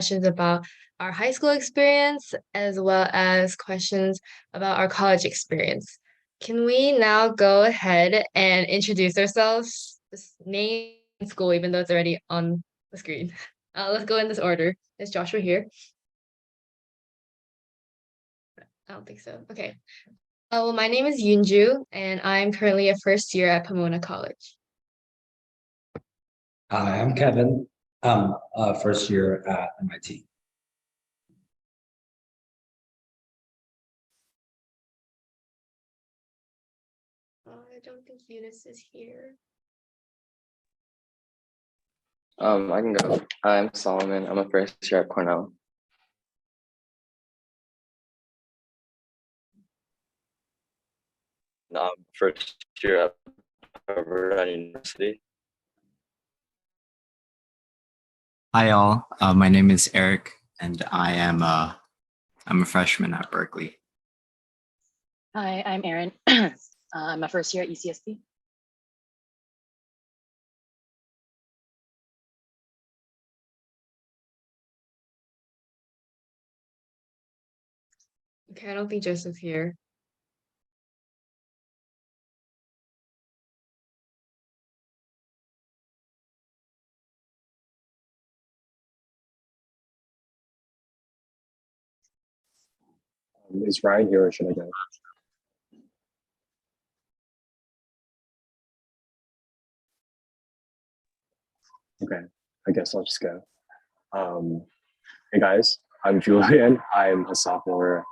questions about our high school experience as well as questions about our college experience. Can we now go ahead and introduce ourselves? Just name and school, even though it's already on the screen. Let's go in this order. Is Joshua here? I don't think so. Okay. Well, my name is Yunju, and I'm currently a first year at Pomona College. Hi, I'm Kevin. I'm first year at MIT. I don't think Eunice is here. I can go. I'm Solomon. I'm a first year at Cornell. No, I'm first year at Harvard University. Hi all, my name is Eric, and I'm a freshman at Berkeley. Hi, I'm Erin. I'm a first year at UCSB. Okay, I don't think Joseph's here. Is Ryan here or should I go? Okay, I guess I'll just go. Hey guys, I'm Julian. I'm a sophomore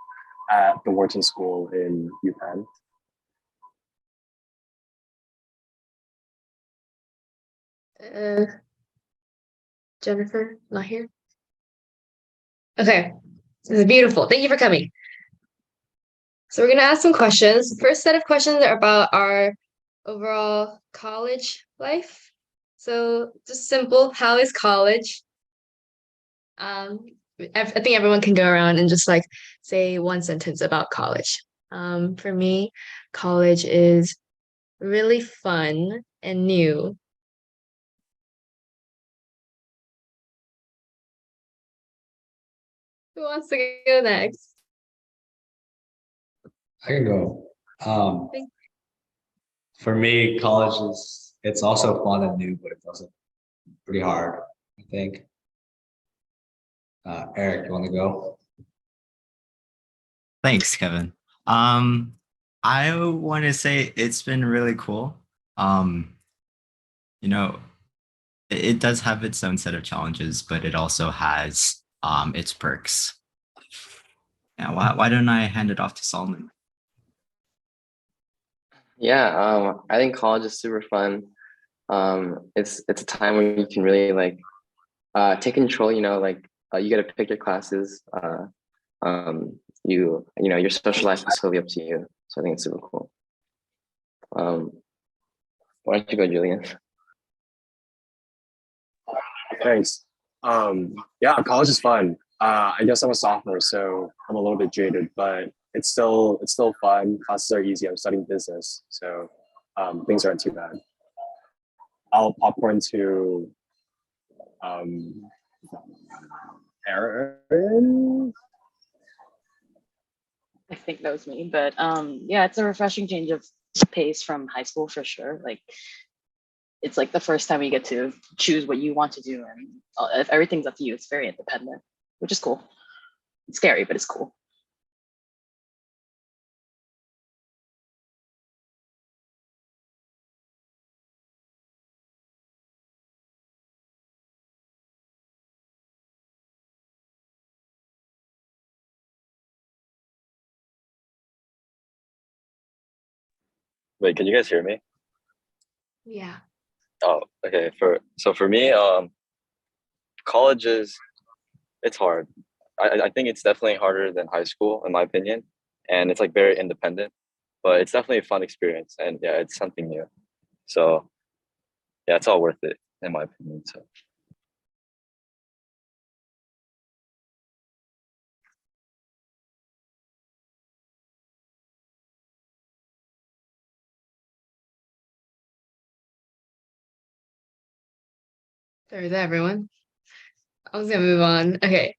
at the Wharton School in UPenn. Jennifer, not here? Okay, this is beautiful. Thank you for coming. So we're gonna ask some questions. The first set of questions are about our overall college life. So just simple, how is college? I think everyone can go around and just like say one sentence about college. For me, college is really fun and new. Who wants to go next? I can go. For me, college it's also fun and new, but it's also pretty hard, I think. Eric, you want to go? Thanks, Kevin. I want to say it's been really cool. You know, it does have its own set of challenges, but it also has its perks. Yeah, why don't I hand it off to Solomon? Yeah, I think college is super fun. It's a time when you can really like take control. You get to pick your classes. Your social life is totally up to you. So I think it's super cool. Why don't you go, Julian? Thanks. Yeah, college is fun. I guess I'm a sophomore, so I'm a little bit jaded, but it's still fun. Classes are easy. I'm studying business, so things aren't too bad. I'll popcorn to Erin. I think that was me, but yeah, it's a refreshing change of pace from high school for sure. Like it's like the first time you get to choose what you want to do, and if everything's up to you. It's very independent, which is cool. It's scary, but it's cool. Wait, can you guys hear me? Yeah. Oh, okay. For me, college it's hard. I think it's definitely harder than high school in my opinion, and it's like very independent, but it's definitely a fun experience, and yeah, it's something new. So yeah, it's all worth it in my opinion. So Sorry, is that everyone? I was gonna move on. Okay.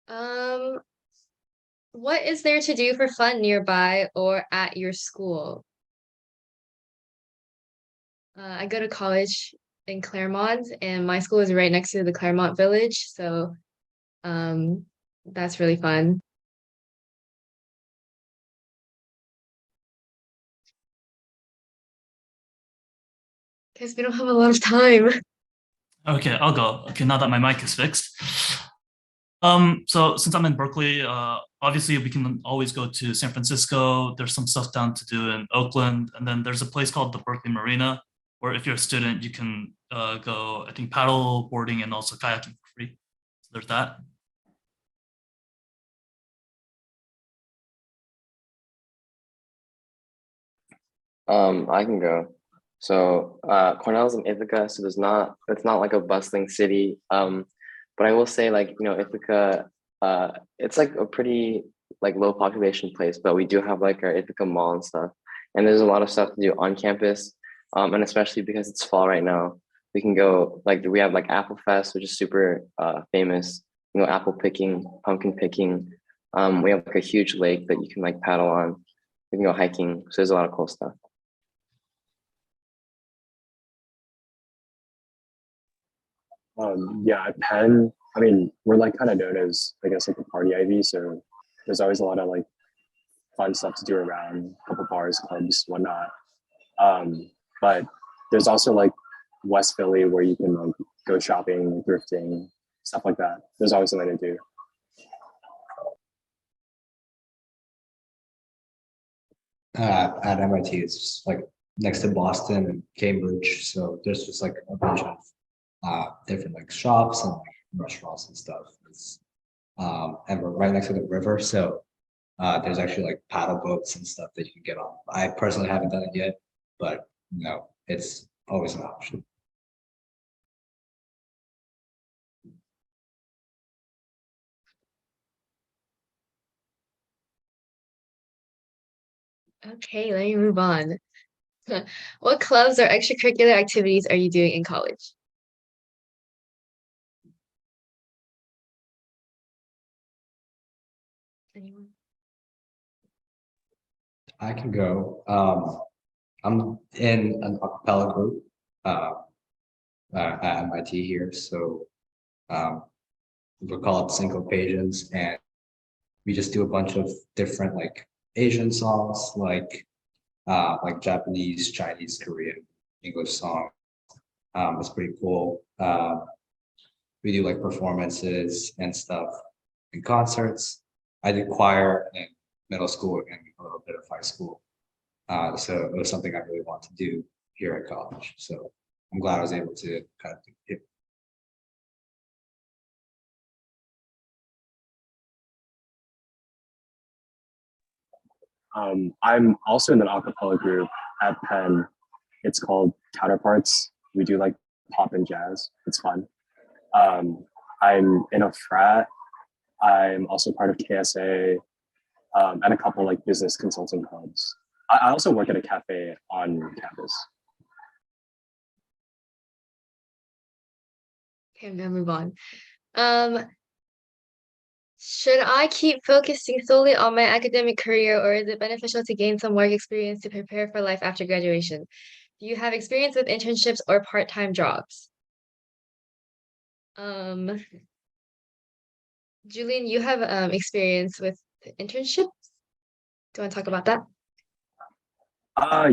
Um, what is there to do for fun nearby or at your school? I go to college in Claremont, and my school is right next to the Claremont Village, so um, that's really fun. Because we don't have a lot of time. Okay, I'll go. Okay, now that my mic is fixed. So since I'm in Berkeley, obviously we can always go to San Francisco. There's some stuff down to do in Oakland, and then there's a place called the Berkeley Marina, where if you're a student, you can go, I think, paddle boarding and also kayaking for free. So there's that. I can go. So Cornell's in Ithaca, so it's not like a bustling city. But I will say, like, Ithaca, it's like a pretty like low population place, but we do have like our Ithaca Mall and stuff. And there's a lot of stuff to do on campus. And especially because it's fall right now, we can go, like, we have like Apple Fest, which is super famous, apple picking, pumpkin picking. We have like a huge lake that you can like paddle on. We can go hiking. So there's a lot of cool stuff. Yeah, at Penn, I mean, we're like kind of known as, I guess, like the party Ivy. So there's always a lot of like fun stuff to do around, a couple bars, clubs, whatnot. But there's also like West Philly where you can like go shopping, thrifting, stuff like that. There's always something to do. At MIT, it's just like next to Boston and Cambridge, so there's just like a bunch of different like shops and like, restaurants and stuff. And we're right next to the river, so there's actually like paddle boats and stuff that you can get on. I personally haven't done it yet, but it's always an option. Okay, let me move on. What clubs or extracurricular activities are you doing in college? Anyone? I can go. I'm in an a cappella group at MIT here, so we're called Syncopasians, and we just do a bunch of different like Asian songs, like Japanese, Chinese, Korean, English songs. It's pretty cool. We do like performances and stuff and concerts. I did choir in middle school and a little bit of high school. So it was something I really want to do here at college. So I'm glad I was able to kind of do it. I'm also in an a cappella group at Penn. It's called Counterparts. We do like pop and jazz. It's fun. I'm in a frat. I'm also part of KSA and a couple like business consulting clubs. I also work at a cafe on campus. Okay, I'm gonna move on. Should I keep focusing solely on my academic career, or is it beneficial to gain some work experience to prepare for life after graduation? Do you have experience with internships or part-time jobs? Julian, you have experience with internships? Do you want to talk about that?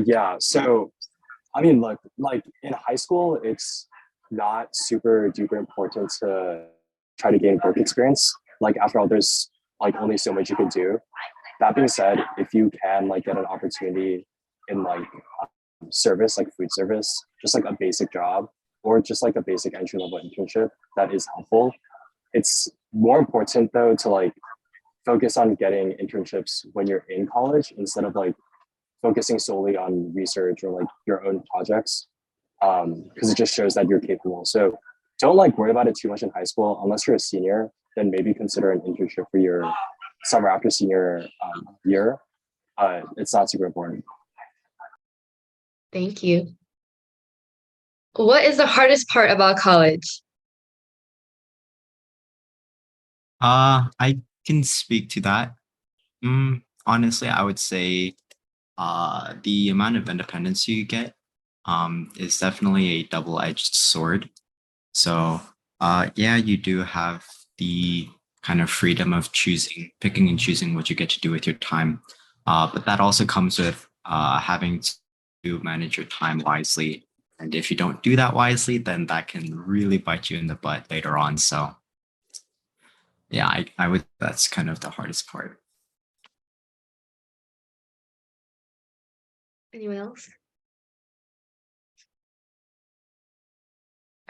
Yeah. So I mean, like in high school, it's not super duper important to try to gain work experience. Like after all, there's like only so much you can do. That being said, if you can like get an opportunity in like service, like food service, just like a basic job or just like a basic entry level internship, that is helpful. It's more important though to like focus on getting internships when you're in college instead of like focusing solely on research or like your own projects, because it just shows that you're capable. So don't like worry about it too much in high school. Unless you're a senior, then maybe consider an internship for your summer after senior year. It's not super important. Thank you. What is the hardest part about college? I can speak to that. Honestly, I would say the amount of independence you get is definitely a double-edged sword. So yeah, you do have the kind of freedom of picking and choosing what you get to do with your time. But that also comes with having to manage your time wisely. And if you don't do that wisely, then that can really bite you in the butt later on. So yeah, I would, that's kind of the hardest part. Anyone else?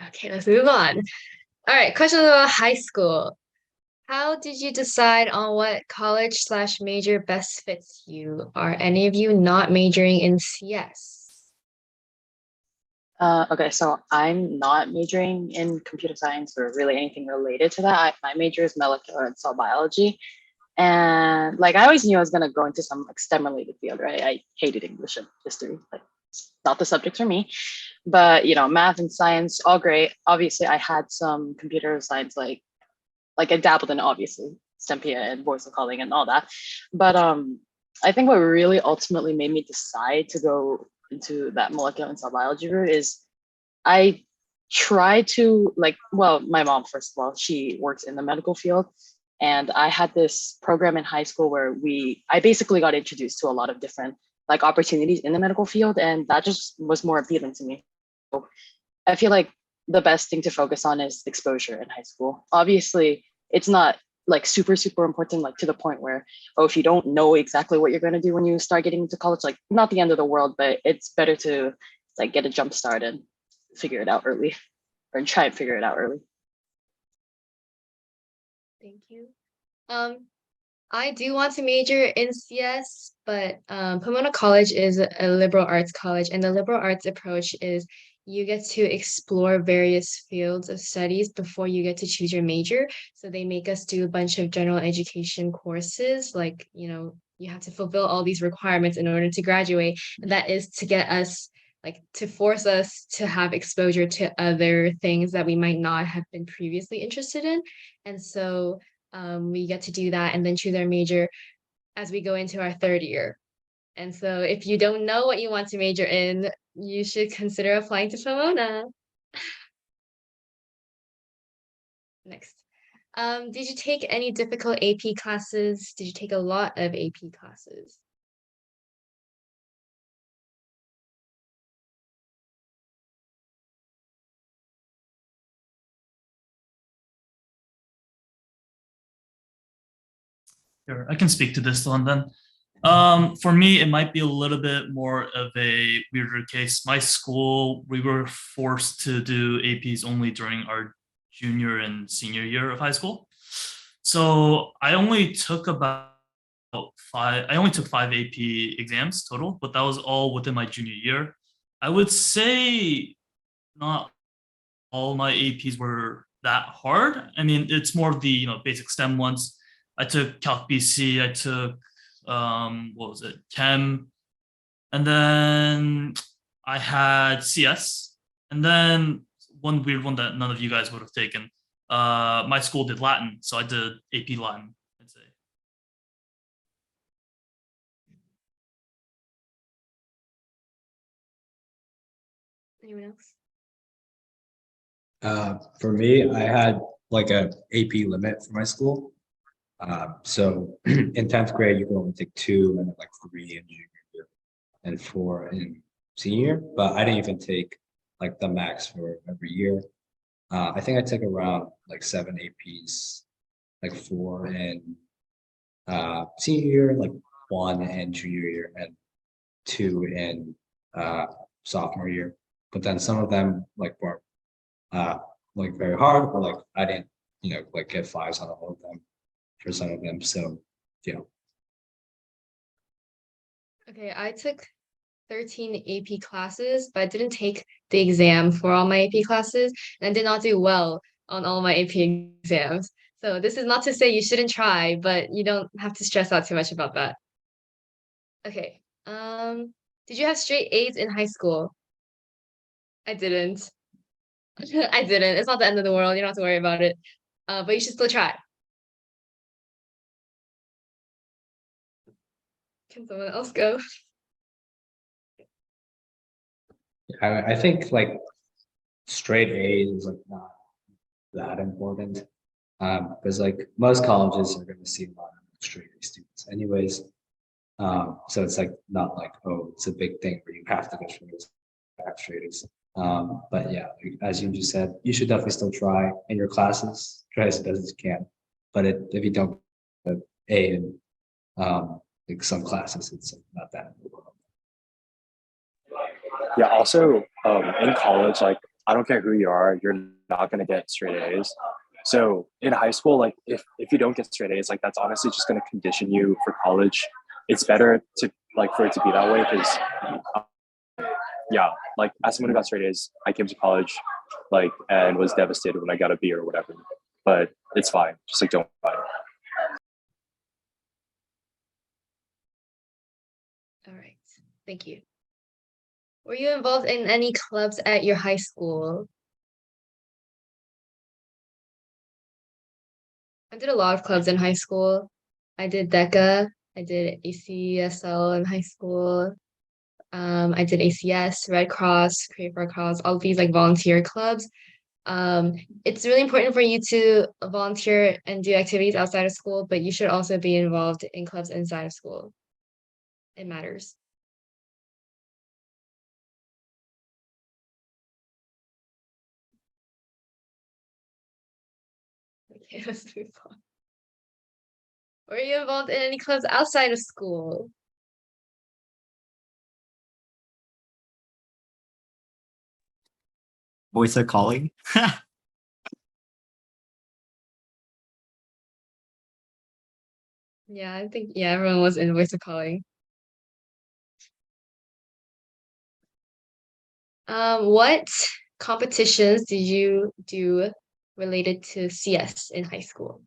Okay, let's move on. All right, questions about high school. How did you decide on what college/major best fits you? Are any of you not majoring in CS? Okay, so I'm not majoring in computer science or really anything related to that. My major is molecular and cell biology. And like I always knew I was gonna go into some like STEM related field, right? I hated English and history, like it's not the subject for me. But you know, math and science, all great. Obviously, I had some computer science, like I dabbled in obviously STEMPIA and voice calling and all that. But I think what really ultimately made me decide to go into that molecular and cell biology route is I try to like, well, my mom, first of all, she works in the medical field. And I had this program in high school where I basically got introduced to a lot of different like opportunities in the medical field. And that just was more appealing to me. So I feel like the best thing to focus on is exposure in high school. Obviously, it's not like super, super important, like to the point where, oh, if you don't know exactly what you're going to do when you start getting into college, like not the end of the world, but it's better to like get a jump start and figure it out early or try and figure it out early. Thank you. I do want to major in CS, but Pomona College is a liberal arts college, and the liberal arts approach is you get to explore various fields of studies before you get to choose your major. So they make us do a bunch of general education courses, like, you have to fulfill all these requirements in order to graduate. And that is to get us, like, to force us to have exposure to other things that we might not have been previously interested in. And so we get to do that and then choose our major as we go into our third year. And so if you don't know what you want to major in, you should consider applying to Pomona. Next. Did you take any difficult AP classes? Did you take a lot of AP classes? Sure, I can speak to this one then. For me, it might be a little bit more of a weirder case. My school, we were forced to do APs only during our junior and senior year of high school. So I only took 5 AP exams total, but that was all within my junior year. I would say not all my APs were that hard. I mean, it's more of the basic STEM ones. I took Calc BC, I took what was it, Chem, and then I had CS, and then one weird one that none of you guys would have taken. My school did Latin, so I did AP Latin, I'd say. Anyone else? For me, I had like a AP limit for my school. So in 10th grade, you can only take 2 and then like 3 in junior year and 4 in senior, but I didn't even take like the max for every year. I think I took around like 7 APs, like 4 in senior year, like 1 in junior year, and 2 in sophomore year. But then some of them like were like very hard, or like I didn't, like get 5s on all of them for some of them. So yeah. Okay, I took 13 AP classes, but I didn't take the exam for all my AP classes, and I did not do well on all my AP exams. So this is not to say you shouldn't try, but you don't have to stress out too much about that. Okay. Did you have straight A's in high school? I didn't. I didn't. It's not the end of the world. You don't have to worry about it. But you should still try. Can someone else go? I think like straight A's is like not that important. Because like most colleges are going to see a lot of straight A students anyways. So it's like not like, oh, it's a big thing where you have to go straight A's, have straight A's. But yeah, like, as you just said, you should definitely still try in your classes, try as best as you can. But if you don't get A in like some classes, it's like not that. Yeah. Also, in college, like I don't care who you are, you're not gonna get straight A's. So in high school, like if you don't get straight A's, like that's honestly just gonna condition you for college. It's better to like for it to be that way because yeah, like as someone who got straight A's, I came to college like and was devastated when I got a B or whatever. But it's fine. Just like don't fight. All right. Thank you. Were you involved in any clubs at your high school? I did a lot of clubs in high school. I did DECA. I did ACSL in high school. I did ACS, Red Cross, Create for a Cause, all of these like volunteer clubs. It's really important for you to volunteer and do activities outside of school, but you should also be involved in clubs inside of school. It matters. Okay, let's move on. Were you involved in any clubs outside of school? Voice are calling. Yeah, I think everyone was in voice of calling. What competitions did you do related to CS in high school?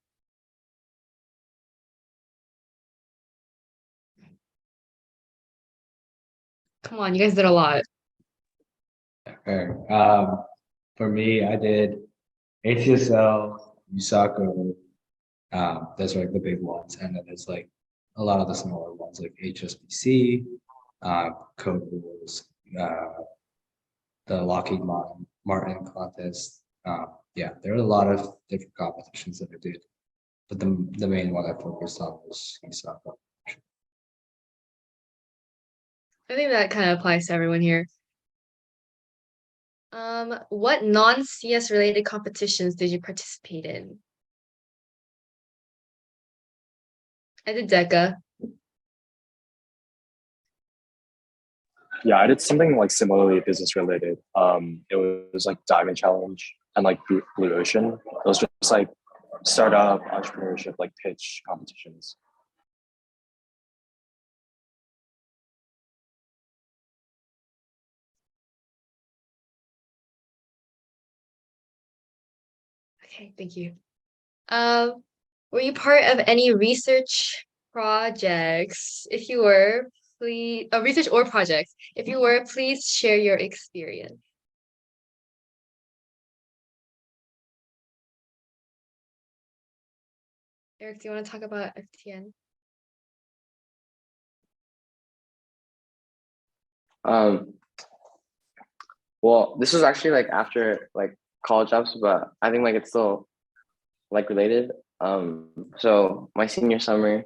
Come on, you guys did a lot. Fair. For me, I did ACSL, USACO. Those are like the big ones, and then there's like a lot of the smaller ones like HSBC, Code Rules, the Lockheed Martin contest. Yeah, there are a lot of different competitions that I did, but the main one I focused on was USACO. I think that kind of applies to everyone here. What non-CS related competitions did you participate in? I did DECA. Yeah, I did something like similarly business related. It was like Diamond Challenge and like Blue Ocean. It was just like startup entrepreneurship, like pitch competitions. Okay, thank you. Were you part of any research projects? If you were, please, research or projects. If you were, please share your experience. Eric, do you want to talk about FTN? Um, well, this was actually like after like college jobs, but I think like it's still like related. So my senior summer,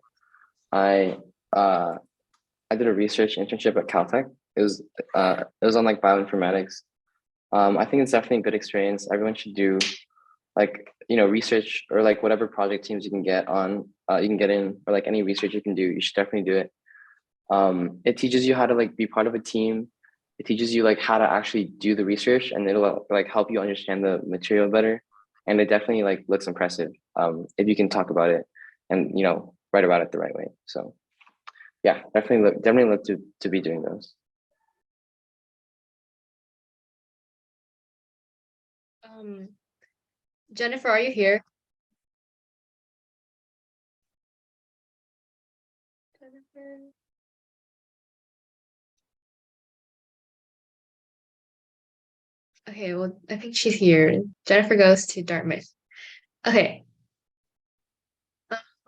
I uh I did a research internship at Caltech. It was on like bioinformatics. I think it's definitely a good experience. Everyone should do like research or like whatever project teams you can get on, you can get in, or like any research you can do. You should definitely do it. It teaches you how to like be part of a team. It teaches you like how to actually do the research, and it'll like help you understand the material better. And it definitely like looks impressive if you can talk about it and write about it the right way. So yeah, definitely look to be doing those. Jennifer, are you here? Jennifer? Okay, well, I think she's here. Jennifer goes to Dartmouth. Okay.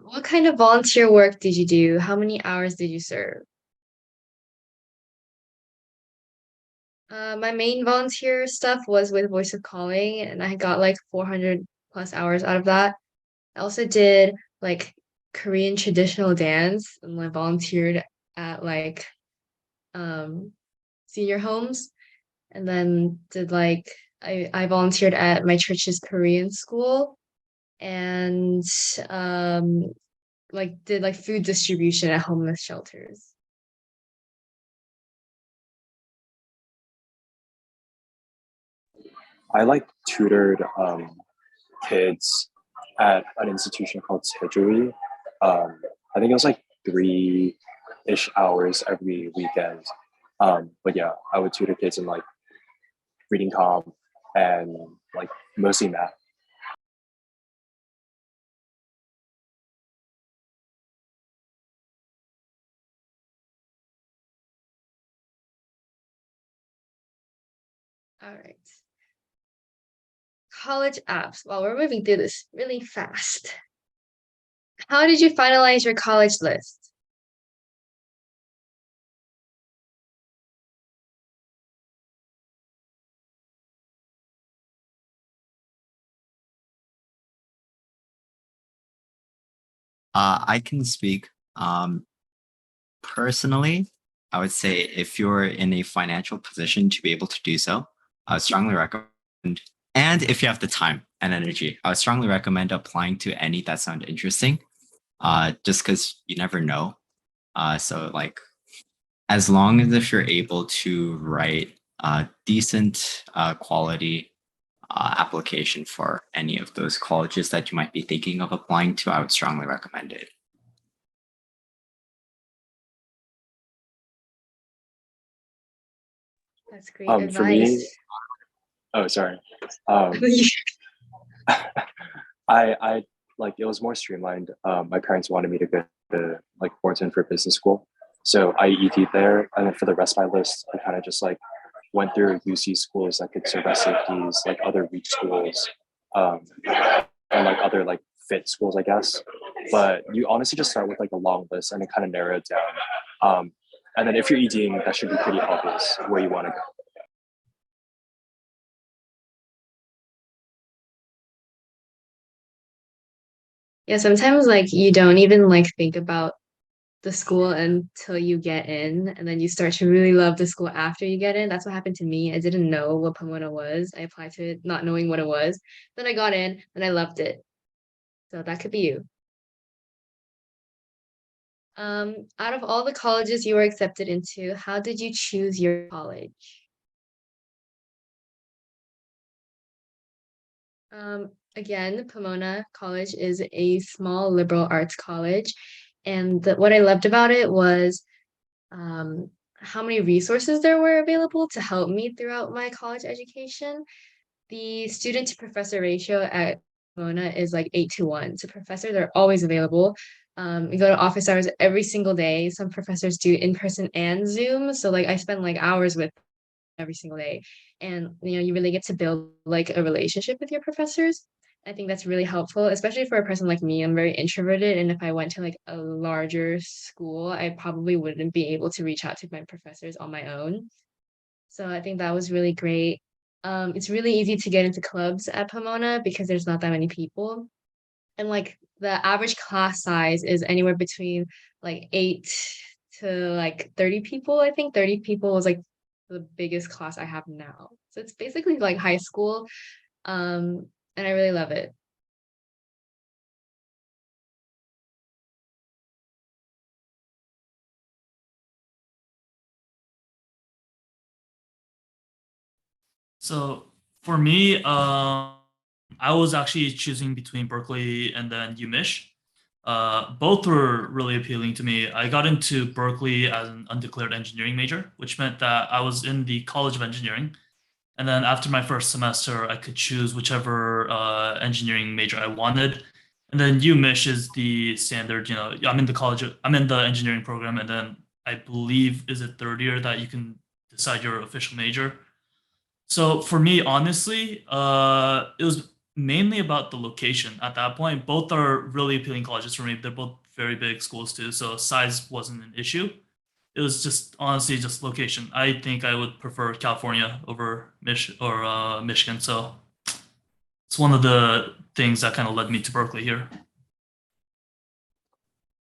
What kind of volunteer work did you do? How many hours did you serve? My main volunteer stuff was with Voice of Calling, and I got like 400 plus hours out of that. I also did like Korean traditional dance, and I volunteered at like um senior homes, and then did like I volunteered at my church's Korean school, and um like did like food distribution at homeless shelters. I like tutored kids at an institution called Sejui. I think it was like 3-ish hours every weekend. But yeah, I would tutor kids in like reading comp and like mostly math. All right. College apps. Well, we're moving through this really fast. How did you finalize your college list? I can speak. Personally, I would say if you're in a financial position to be able to do so, I would strongly recommend. And if you have the time and energy, I would strongly recommend applying to any that sound interesting. Just because you never know. So like, as long as if you're able to write a decent quality application for any of those colleges that you might be thinking of applying to, I would strongly recommend it. That's great For me, advice. oh sorry. I like it was more streamlined. My parents wanted me to go to like Wharton for business school, so I ET'd there, and then for the rest of my list, I kind of just like went through UC schools that could serve as safeties, like other reach schools, and like other like fit schools, I guess. But you honestly just start with like a long list and then kind of narrow it down. And then if you're ETing, that should be pretty obvious where you want to go. Yeah, sometimes like you don't even like think about the school until you get in, and then you start to really love the school after you get in. That's what happened to me. I didn't know what Pomona was. I applied to it not knowing what it was. Then I got in and I loved it. So that could be you. Out of all the colleges you were accepted into, how did you choose your college? Again, Pomona College is a small liberal arts college, and what I loved about it was how many resources there were available to help me throughout my college education. The student to professor ratio at Pomona is like 8 to 1. So professors are always available. We go to office hours every single day. Some professors do in person and Zoom. So like I spend like hours with every single day. And you really get to build like a relationship with your professors. I think that's really helpful, especially for a person like me. I'm very introverted, and if I went to like a larger school, I probably wouldn't be able to reach out to my professors on my own. So I think that was really great. It's really easy to get into clubs at Pomona because there's not that many people. And like the average class size is anywhere between like 8 to like 30 people. I think 30 people was like the biggest class I have now. So it's basically like high school. And I really love it. So for me, I was actually choosing between Berkeley and then UMich. Both were really appealing to me. I got into Berkeley as an undeclared engineering major, which meant that I was in the College of Engineering. And then after my first semester, I could choose whichever engineering major I wanted. And then UMich is the standard, I'm in the I'm in the engineering program. And then I believe is it third year that you can decide your official major. So for me, honestly, it was mainly about the location at that point. Both are really appealing colleges for me. They're both very big schools too, so size wasn't an issue. It was just honestly just location. I think I would prefer California over Michigan. So it's one of the things that kind of led me to Berkeley here.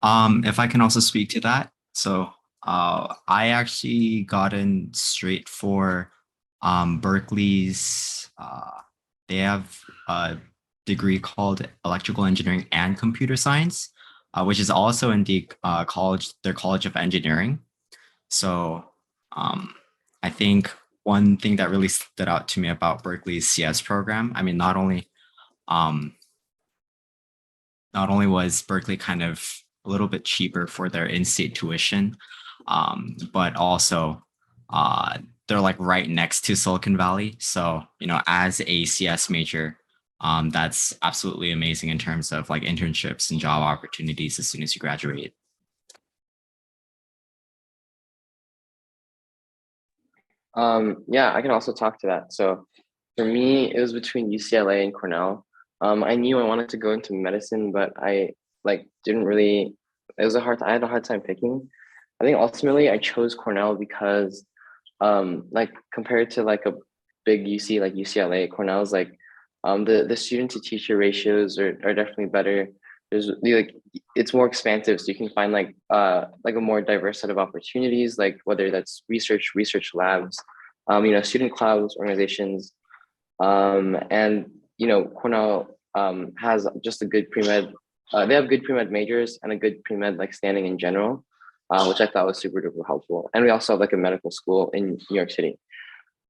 If I can also speak to that. So I actually got in straight for Berkeley's they have a degree called electrical engineering and computer science, which is also in the their College of Engineering. So I think one thing that really stood out to me about Berkeley's CS program, I mean, um, not only was Berkeley kind of a little bit cheaper for their in-state tuition, but also they're like right next to Silicon Valley. So, you know, as a CS major, that's absolutely amazing in terms of like internships and job opportunities as soon as you graduate. Yeah, I can also talk to that. So for me, it was between UCLA and Cornell. I knew I wanted to go into medicine, but I like didn't really. It was I had a hard time picking. I think ultimately I chose Cornell because, like compared to like a big UC like UCLA, Cornell's like, the student to teacher ratios are definitely better. There's like it's more expansive, so you can find like a more diverse set of opportunities, like whether that's research labs, you know, student clubs, organizations, and you know, Cornell has just a good pre-med. They have good pre-med majors and a good pre-med like standing in general, which I thought was super duper helpful. And we also have like a medical school in New York City.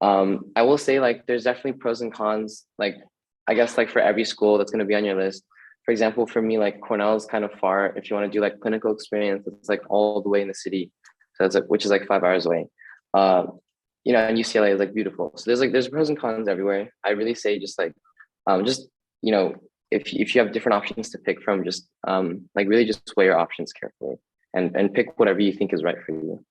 I will say like there's definitely pros and cons. Like I guess like for every school that's going to be on your list. For example, for me, like Cornell is kind of far. If you want to do like clinical experience, it's like all the way in the city, so it's like which is like 5 hours away. You know, and UCLA is like beautiful. So there's pros and cons everywhere. I really say just you know, if you have different options to pick from, just like really just weigh your options carefully and pick whatever you think is right for you.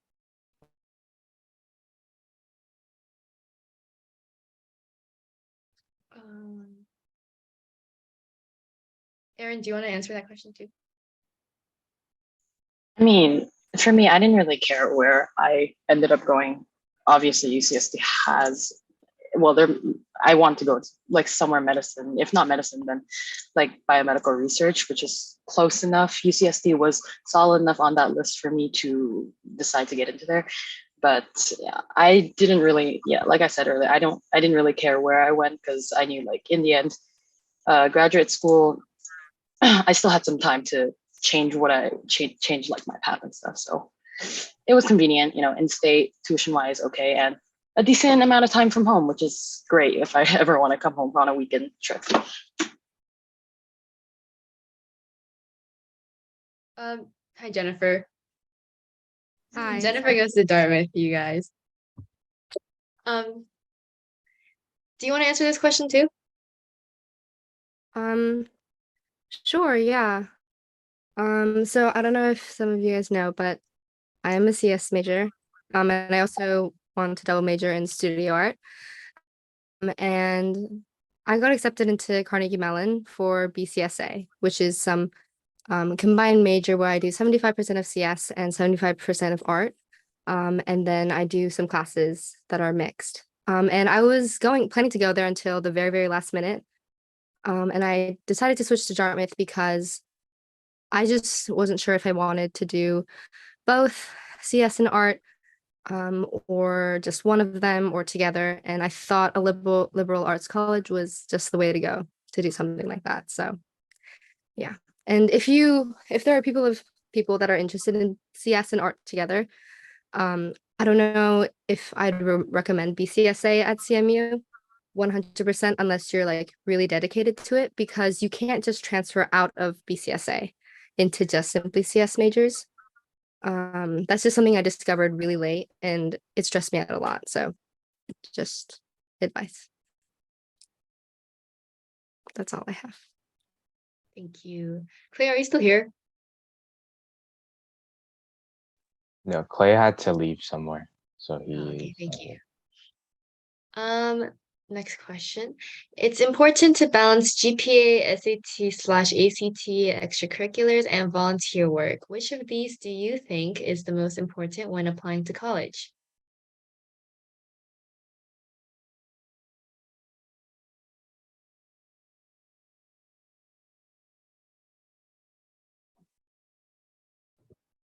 Erin, do you want to answer that question too? I mean, for me, I didn't really care where I ended up going. Obviously, UCSD has, well, there. I want to go to, like somewhere medicine. If not medicine, then like biomedical research, which is close enough. UCSD was solid enough on that list for me to decide to get into there. But yeah, I didn't really, yeah, like I said earlier, I didn't really care where I went because I knew like in the end, graduate school, I still had some time to change what I change like my path and stuff. So it was convenient, you know, in state tuition wise, okay, and a decent amount of time from home, which is great if I ever want to come home on a weekend trip. Hi Jennifer. Hi. Jennifer goes to Dartmouth, you guys. Do you want to answer this question too? Sure, yeah. So I don't know if some of you guys know, but I am a CS major. And I also want to double major in studio art. And I got accepted into Carnegie Mellon for BCSA, which is some combined major where I do 75% of CS and 75% of art. And then I do some classes that are mixed. And I was planning to go there until the very, very last minute. And I decided to switch to Dartmouth because I just wasn't sure if I wanted to do both CS and art, or just one of them or together. And I thought a liberal arts college was just the way to go to do something like that. So yeah. And if there are people that are interested in CS and art together, I don't know if I'd recommend BCSA at CMU 100% unless you're like really dedicated to it, because you can't just transfer out of BCSA into just simply CS majors. That's just something I discovered really late and it stressed me out a lot. So just advice. That's all I have. Thank you. Clay, are you still here? No, Clay had to leave somewhere, so Oh, okay, he. thank you. Next question. It's important to balance GPA, SAT/ACT, extracurriculars, and volunteer work. Which of these do you think is the most important when applying to college?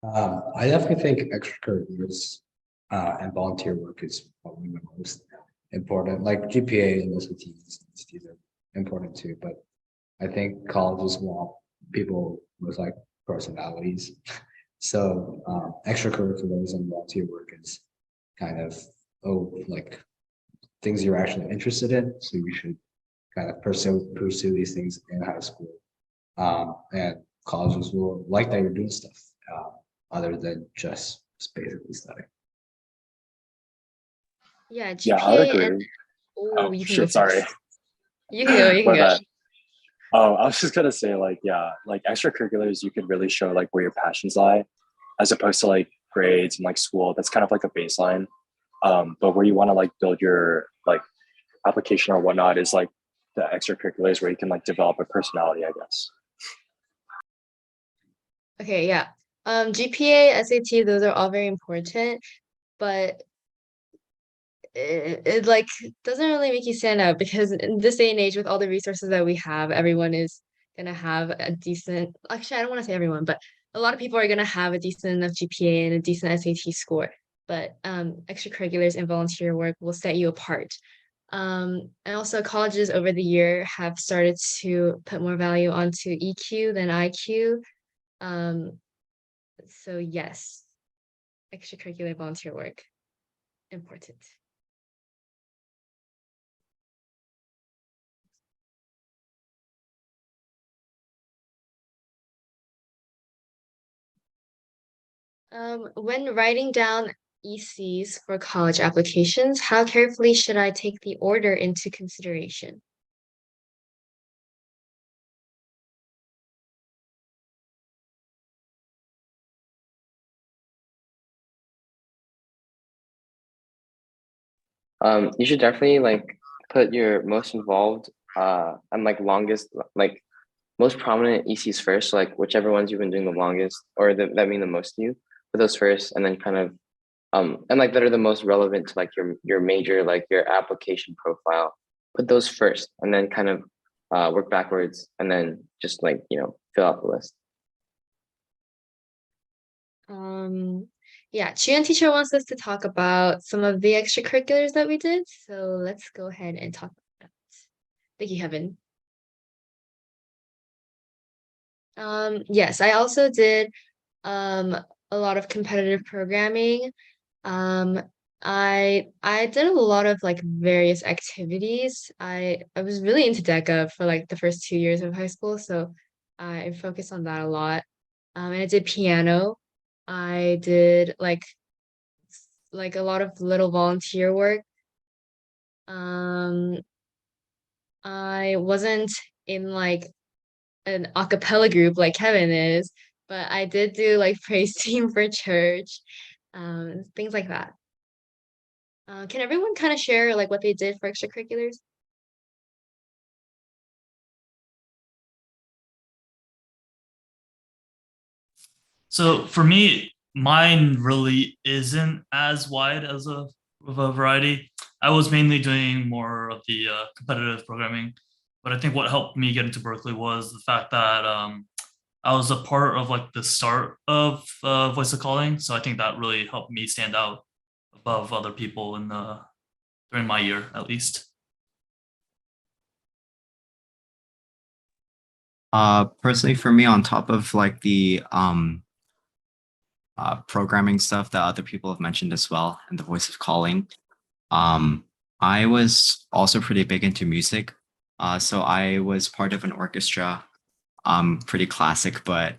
I definitely think extracurriculars and volunteer work is probably the most important. Like GPA and SATs are important too, but I think colleges want people with like personalities. So extracurriculars and volunteer work is kind of like things you're actually interested in. So you should kind of pursue these things in high school. And colleges will like that you're doing stuff other than just basically studying. Yeah, Yeah, I would GPA and agree. oh, Oh, you can shit, go sorry. first. You can go, you can My go. bad. Oh, I was just gonna say, like, yeah, like extracurriculars, you could really show like where your passions lie, as opposed to like grades and like school. That's kind of like a baseline. But where you want to like build your like application or whatnot is like the extracurriculars where you can like develop a personality, I guess. Okay, yeah. GPA, SAT, those are all very important, but it like doesn't really make you stand out because in this day and age with all the resources that we have, everyone is gonna have a decent, actually I don't want to say everyone, but a lot of people are gonna have a decent enough GPA and a decent SAT score. But extracurriculars and volunteer work will set you apart. And also colleges over the year have started to put more value onto EQ than IQ. So yes, extracurricular volunteer work, important. When writing down ECs for college applications, how carefully should I take the order into consideration? You should definitely like put your most involved and like longest like most prominent ECs first, so, like whichever ones you've been doing the longest or that mean the most to you, put those first, and then kind of and like that are the most relevant to like your major, like your application profile. Put those first, and then kind of work backwards, and then just like fill out the list. Yeah, Chuan teacher wants us to talk about some of the extracurriculars that we did, so let's go ahead and talk about that. Thank you, Heaven. Yes, I also did a lot of competitive programming. Um, I did a lot of like various activities. I was really into DECA for like the first 2 years of high school, so I focused on that a lot. And I did piano. I did like a lot of little volunteer work. Um, I wasn't in like an a cappella group like Kevin is, but I did do like praise team for church, things like that. Can everyone kind of share like what they did for extracurriculars? So for me, mine really isn't as wide as of a variety. I was mainly doing more of the competitive programming, but I think what helped me get into Berkeley was the fact that I was a part of like the start of Voice of Calling, so I think that really helped me stand out above other people in the during my year at least. Personally for me, on top of like the programming stuff that other people have mentioned as well, and the voice of calling, um, I was also pretty big into music. So I was part of an orchestra, pretty classic, but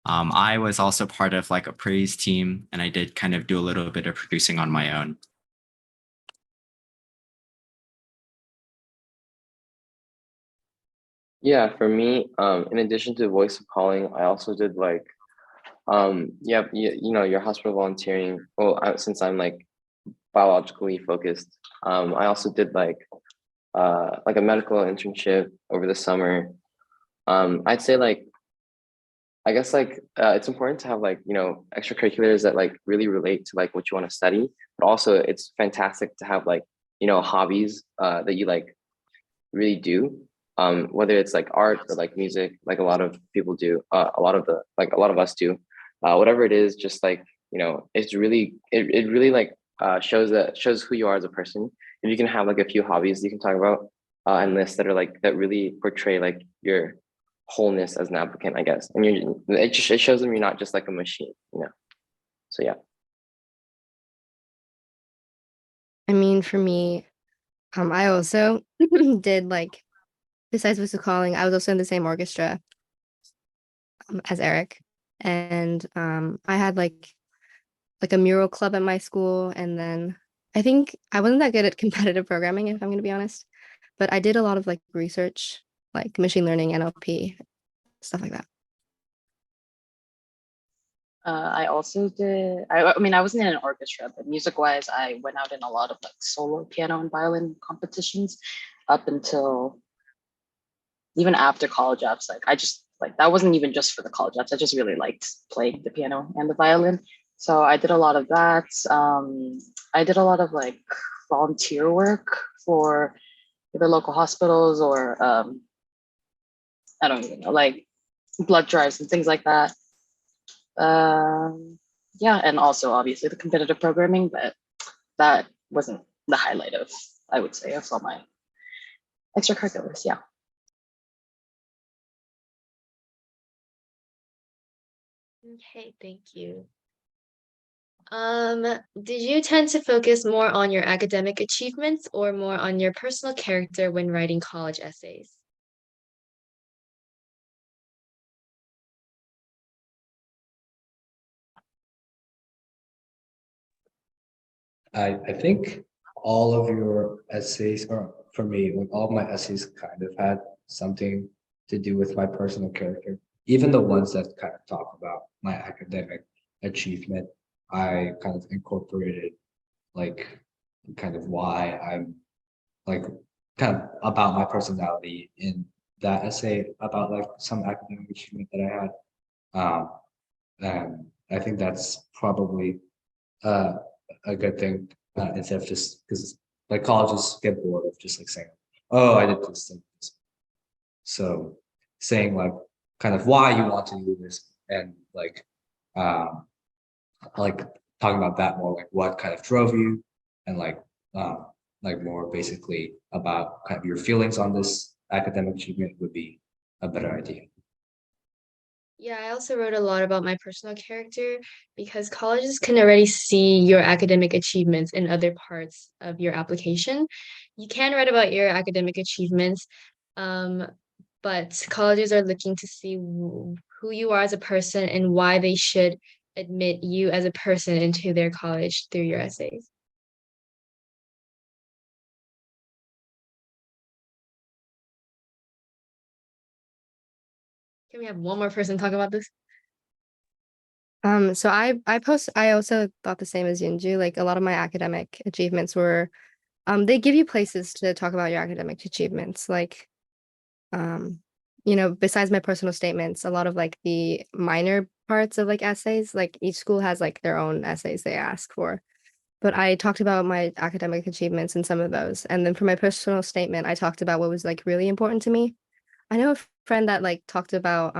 I was also part of like a praise team, and I did kind of do a little bit of producing on my own. Yeah, for me, in addition to voice of calling, I also did like yeah, your hospital volunteering. Well, since I'm like biologically focused, I also did like like a medical internship over the summer. I'd say like I guess like it's important to have like extracurriculars that like really relate to like what you want to study, but also it's fantastic to have like hobbies that you like really do. Whether it's like art or like music, like a lot of people do, a lot of us do. Whatever it is, just like it's really it really like shows who you are as a person. If you can have like a few hobbies you can talk about and lists that are like that really portray like your wholeness as an applicant, I guess. And it shows them you're not just like a machine. So yeah. I mean, for me, I also did like, besides whistle calling, I was also in the same orchestra as Eric, and I had like a mural club at my school, and then I think I wasn't that good at competitive programming, if I'm going to be honest, but I did a lot of like research, like machine learning, NLP, stuff like that. I also did. I mean, I wasn't in an orchestra, but music-wise, I went out in a lot of like solo piano and violin competitions, up until even after college apps. Like I just like that wasn't even just for the college apps. I just really liked playing the piano and the violin. So I did a lot of that. I did a lot of like volunteer work for either local hospitals or I don't even know, like blood drives and things like that. Yeah, and also obviously the competitive programming, but that wasn't the highlight of, I would say, of all my extracurriculars. Yeah. Okay, thank you. Did you tend to focus more on your academic achievements or more on your personal character when writing college essays? I think all of your essays, or for me, like all of my essays kind of had something to do with my personal character. Even the ones that kind of talk about my academic achievement, I kind of incorporated like kind of why I'm like kind of about my personality in that essay about like some academic achievement that I had. Um, and I think that's probably uh, a good thing instead of just because like colleges get bored of just like saying, "Oh, I did this and this." So saying like kind of why you want to do this and um, like talking about that more, like what kind of drove you, and um, like more basically about kind of your feelings on this academic achievement would be a better idea. Yeah, I also wrote a lot about my personal character because colleges can already see your academic achievements in other parts of your application. You can write about your academic achievements, um, but colleges are looking to see who you are as a person and why they should admit you as a person into their college through your essays. Can we have one more person talk about this? So I also thought the same as Yunju. Like a lot of my academic achievements were, they give you places to talk about your academic achievements. Like, um, besides my personal statements, a lot of like the minor parts of like essays, like each school has like their own essays they ask for. But I talked about my academic achievements in some of those. And then for my personal statement, I talked about what was like really important to me. I know a friend that like talked about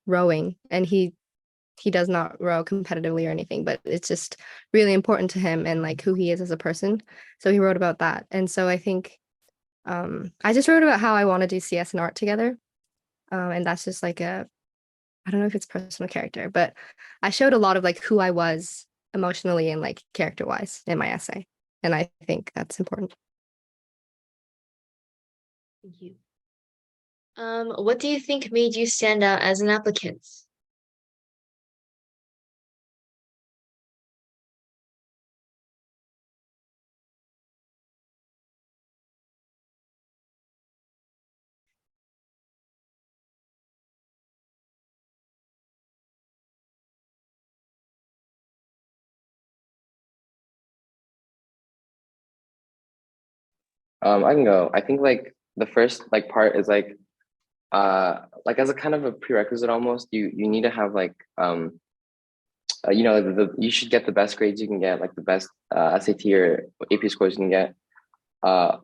rowing, and he does not row competitively or anything, but it's just really important to him and like who he is as a person. So he wrote about that. And so I think I just wrote about how I want to do CS and art together. And that's just like I don't know if it's personal character, but I showed a lot of like who I was emotionally and like character wise in my essay. And I think that's important. Thank you. What do you think made you stand out as an applicant? I can go. I think like the first like part is like as a kind of a prerequisite almost, you need to have like you know, you should get the best grades you can get, like the best SAT or AP scores you can get.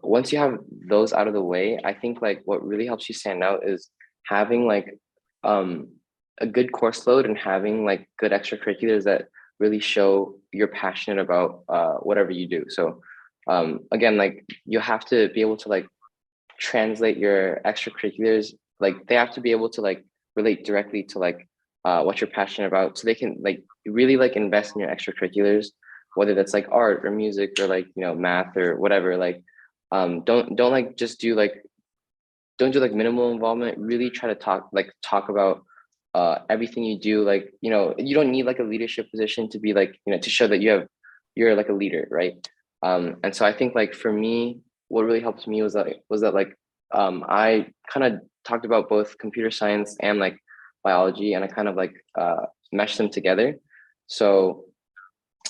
Once you have those out of the way, I think like what really helps you stand out is having like um a good course load and having like good extracurriculars that really show you're passionate about whatever you do. So again, like you have to be able to like translate your extracurriculars, like they have to be able to like relate directly to like what you're passionate about, so they can like really like invest in your extracurriculars, whether that's like art or music or like, you know, math or whatever. Like don't like just do like don't do like minimal involvement. Really try to talk about everything you do. Like, you know, you don't need like a leadership position to be like, you know, to show that you're like a leader, right? And so I think like for me, what really helped me was that like I kind of talked about both computer science and like biology, and I kind of like meshed them together. So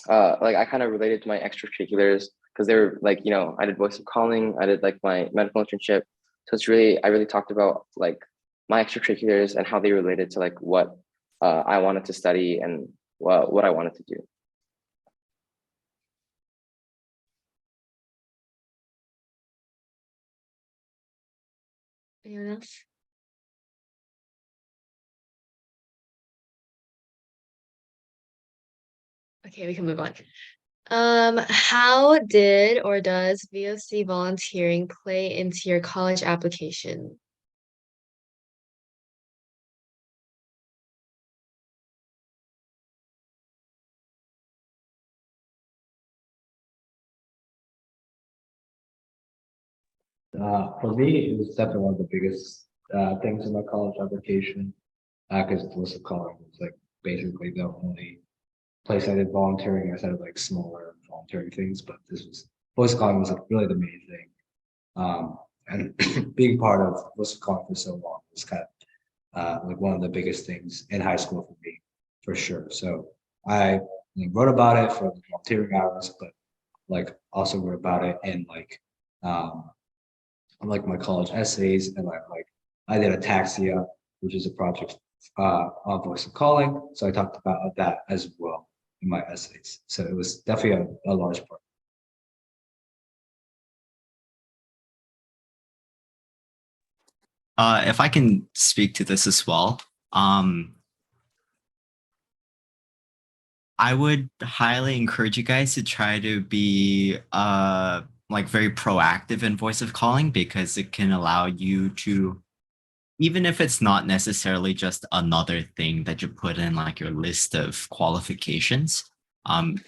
like I kind of related to my extracurriculars because they were like, you know, I did voice of calling, I did like my medical internship. So it's really, I really talked about like my extracurriculars and how they related to like what I wanted to study and what I wanted to do. Anyone else? Okay, we can move on. How did or does VOC volunteering play into your college application? For me, it was definitely one of the biggest things in my college application, because Voice of Calling was like basically the only place I did volunteering. I said like smaller volunteering things, but this was Voice of Calling was like really the main thing. And being part of Voice of Calling for so long was kind of like one of the biggest things in high school for me, for sure. So I wrote about it for the volunteering hours, but like also wrote about it in um like my college essays, and like I did Ataxia, which is a project on Voice of Calling. So I talked about that as well in my essays. So it was definitely a large part. If I can speak to this as well, I would highly encourage you guys to try to be like very proactive in voice of calling, because it can allow you to, even if it's not necessarily just another thing that you put in like your list of qualifications,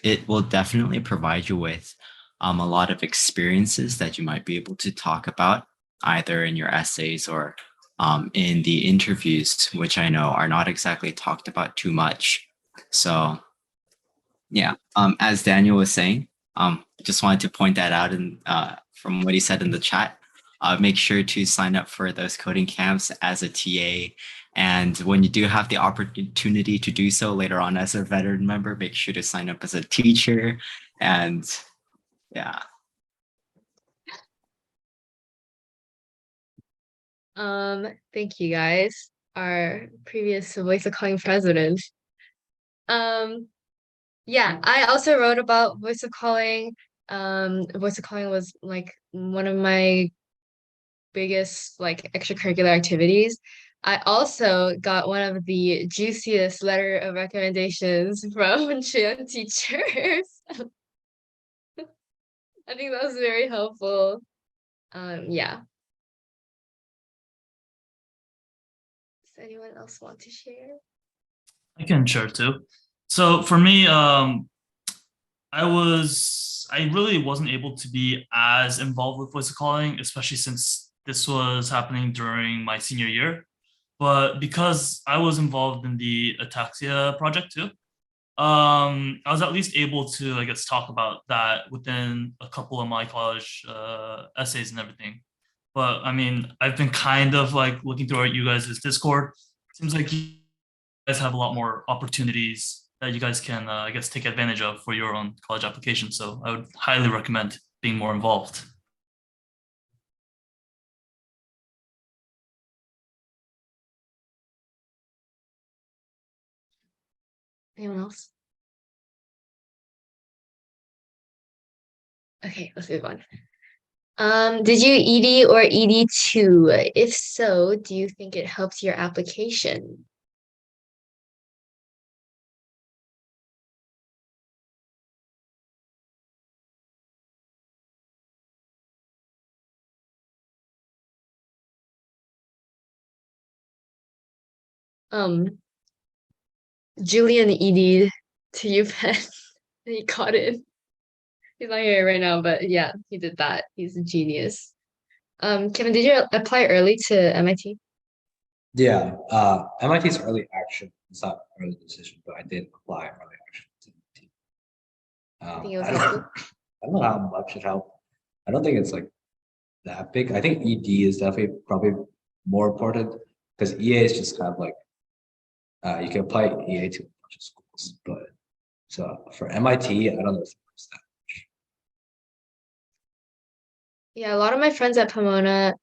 it will definitely provide you with a lot of experiences that you might be able to talk about either in your essays or in the interviews, which I know are not exactly talked about too much. So yeah, as Daniel was saying, just wanted to point that out, and from what he said in the chat, make sure to sign up for those coding camps as a TA. And when you do have the opportunity to do so later on as a veteran member, make sure to sign up as a teacher. And yeah. Thank you guys, our previous Voice of Calling president. Yeah, I also wrote about Voice of Calling. Voice of Calling was like one of my biggest like extracurricular activities. I also got one of the juiciest letter of recommendations from Cheon teachers. I think that was very helpful. Yeah. Does anyone else want to share? I can share too. So for me, I really wasn't able to be as involved with voice of calling, especially since this was happening during my senior year. But because I was involved in the Ataxia project too, I was at least able to, I guess, talk about that within a couple of my college essays and everything. But I mean, I've been kind of like looking through you guys' Discord. Seems like you guys have a lot more opportunities that you guys can, I guess, take advantage of for your own college application. So I would highly recommend being more involved. Anyone else? Okay, let's move on. Did you ED or ED2? If so, do you think it helps your application? Um, Julian ED'd to UPenn. He caught it. He's not here right now, but yeah, he did that. He's a genius. Kevin, did you apply early to MIT? Yeah, MIT's early action. It's not early decision, but I did apply early action to MIT. Think it was I don't, helpful? I don't know how much it helped. I don't think it's like that big. I think ED is definitely probably more important because EA is just kind of like you can apply EA to a bunch of schools, but so for MIT, I don't know if it's that. Yeah, a lot of my friends at Pomona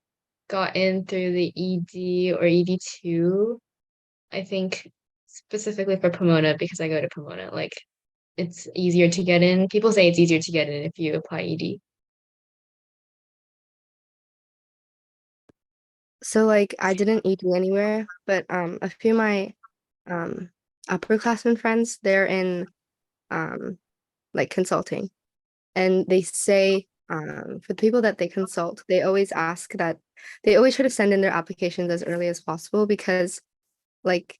got in through the ED or ED2. I think specifically for Pomona because I go to Pomona, like it's easier to get in. People say it's easier to get in if you apply ED. So like I didn't ED anywhere, but a few of my upperclassmen friends, they're in like consulting. And they say for the people that they consult, they always ask that they always try to send in their applications as early as possible because like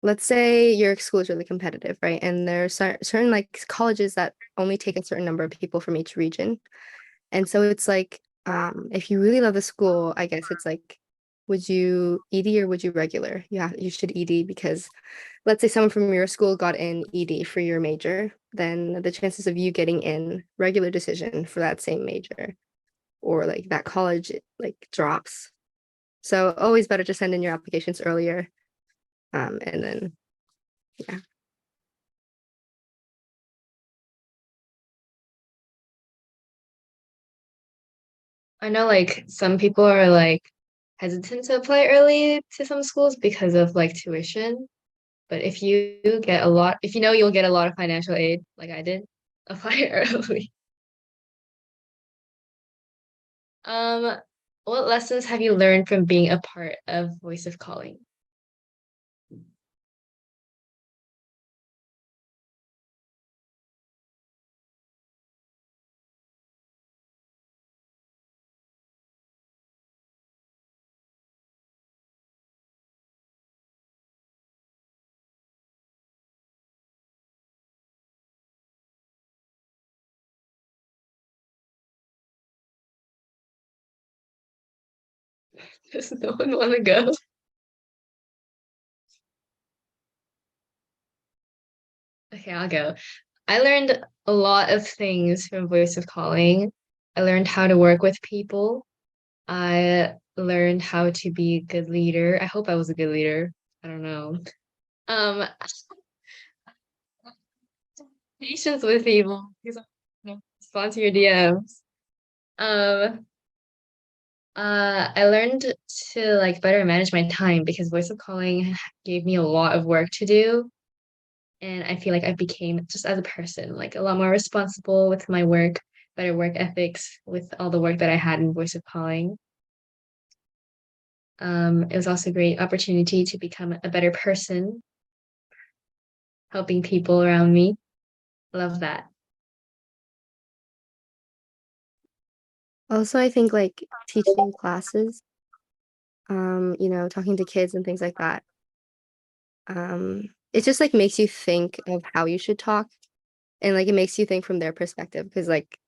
let's say your school is really competitive, right? And there are certain like colleges that only take a certain number of people from each region. And so it's like if you really love the school, I guess it's like would you ED or would you regular? You should ED because let's say someone from your school got in ED for your major, then the chances of you getting in regular decision for that same major or like that college like drops. So always better to send in your applications earlier. And then yeah. I know like some people are like hesitant to apply early to some schools because of like tuition. But if you get a lot, if you know you'll get a lot of financial aid, like I did, apply early. Um, what lessons have you learned from being a part of Voice of Calling? Does no one want to go? Okay, I'll go. I learned a lot of things from Voice of Calling. I learned how to work with people. I learned how to be a good leader. I hope I was a good leader. I don't know. Um, patience with people. Respond to your DMs. Um, I learned to like better manage my time because Voice of Calling gave me a lot of work to do. And I feel like I became just as a person, like a lot more responsible with my work, better work ethics with all the work that I had in Voice of Calling. It was also a great opportunity to become a better person, helping people around me. Love that. Also, I think like teaching classes, talking to kids and things like that. It just like makes you think of how you should talk and like it makes you think from their perspective because like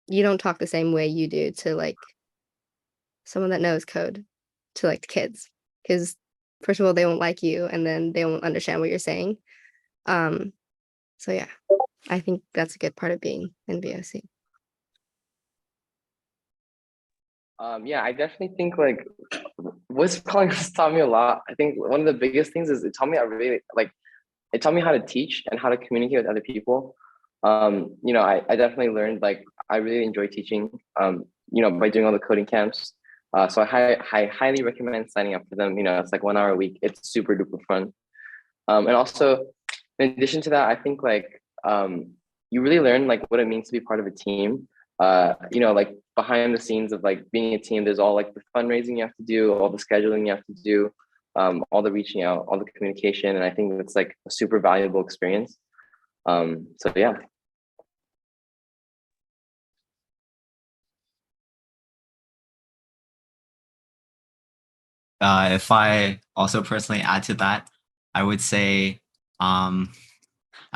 you don't talk the same way you do to like someone that knows code to like kids because first of all they won't like you and then they won't understand what you're saying. So yeah, I think that's a good part of being in VOC. Yeah, I definitely think like voice calling has taught me a lot. I think one of the biggest things is it taught me it taught me how to teach and how to communicate with other people. I definitely learned like I really enjoy teaching. By doing all the coding camps. So I highly recommend signing up for them. It's like 1 hour a week. It's super duper fun. And also in addition to that, I think like you really learn like what it means to be part of a team. You know, like behind the scenes of like being a team, there's all like the fundraising you have to do, all the scheduling you have to do, all the reaching out, all the communication, and I think that's like a super valuable experience. So yeah. If I also personally add to that, I would say, I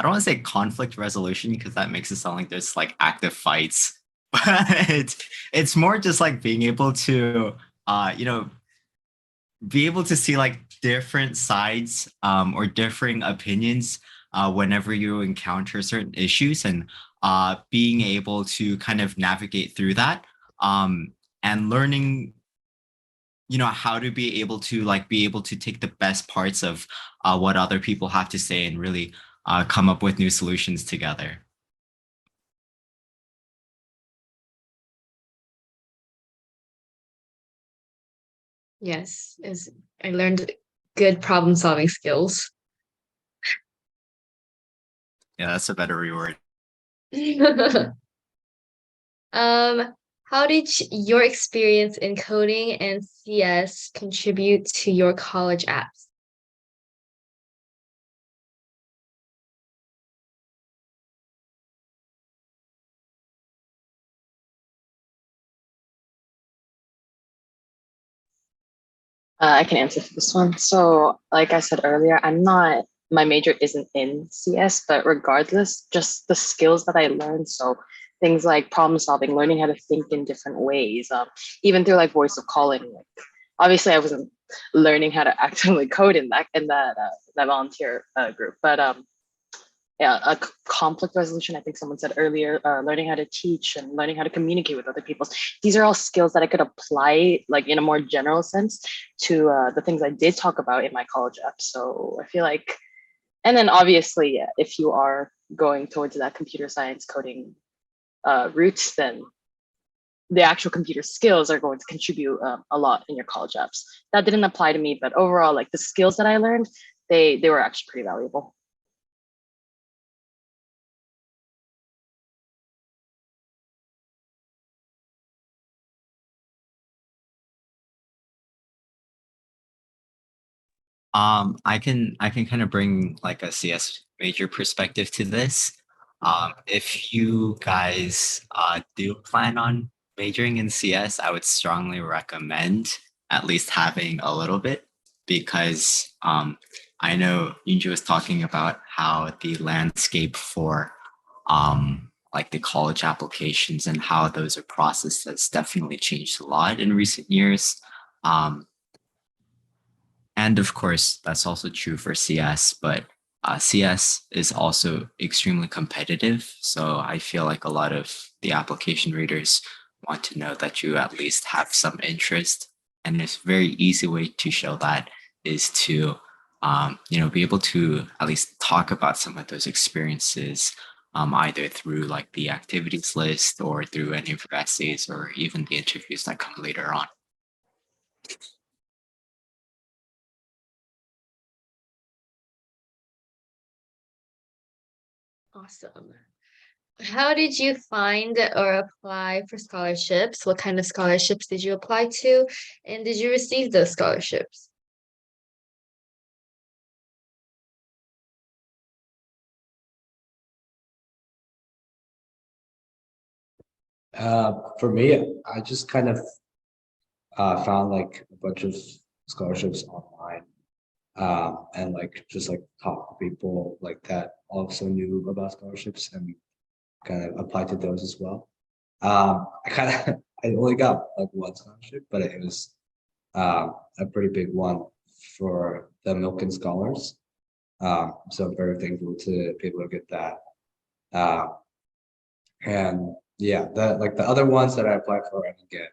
don't want to say conflict resolution because that makes it sound like there's like active fights, but it's more just like being able to, you know, be able to see like different sides or differing opinions whenever you encounter certain issues and being able to kind of navigate through that and learning how to be able to take the best parts of what other people have to say and really come up with new solutions together. Yes, is I learned good problem solving skills. Yeah, that's a better reward. How did your experience in coding and CS contribute to your college apps? I can answer for this one. So, like I said earlier, my major isn't in CS, but regardless, just the skills that I learned. So, things like problem solving, learning how to think in different ways, even through like voice of calling. Like, obviously, I wasn't learning how to actively code in that volunteer group, but yeah, conflict resolution. I think someone said earlier, learning how to teach and learning how to communicate with other people. These are all skills that I could apply, like in a more general sense, to the things I did talk about in my college app. So I feel like, and then obviously, yeah, if you are going towards that computer science coding route, then the actual computer skills are going to contribute a lot in your college apps. That didn't apply to me, but overall, like the skills that I learned, they were actually pretty valuable. I can kind of bring like a CS major perspective to this. If you guys do plan on majoring in CS, I would strongly recommend at least having a little bit because I know Yunju was talking about how the landscape for like the college applications and how those are processed has definitely changed a lot in recent years. Um, and of course, that's also true for CS, but CS is also extremely competitive. So I feel like a lot of the application readers want to know that you at least have some interest. And a very easy way to show that is to, be able to at least talk about some of those experiences, either through like the activities list or through any of your essays or even the interviews that come later on. Awesome. How did you find or apply for scholarships? What kind of scholarships did you apply to? And did you receive those scholarships? For me, I just kind of found like a bunch of scholarships online, and like just like talk to people like that also knew about scholarships and kind of applied to those as well. I kind of I only got like one scholarship, but it was a pretty big one for the Milken Scholars. So I'm very thankful to be able to get that. And yeah, the other ones that I applied for I didn't get,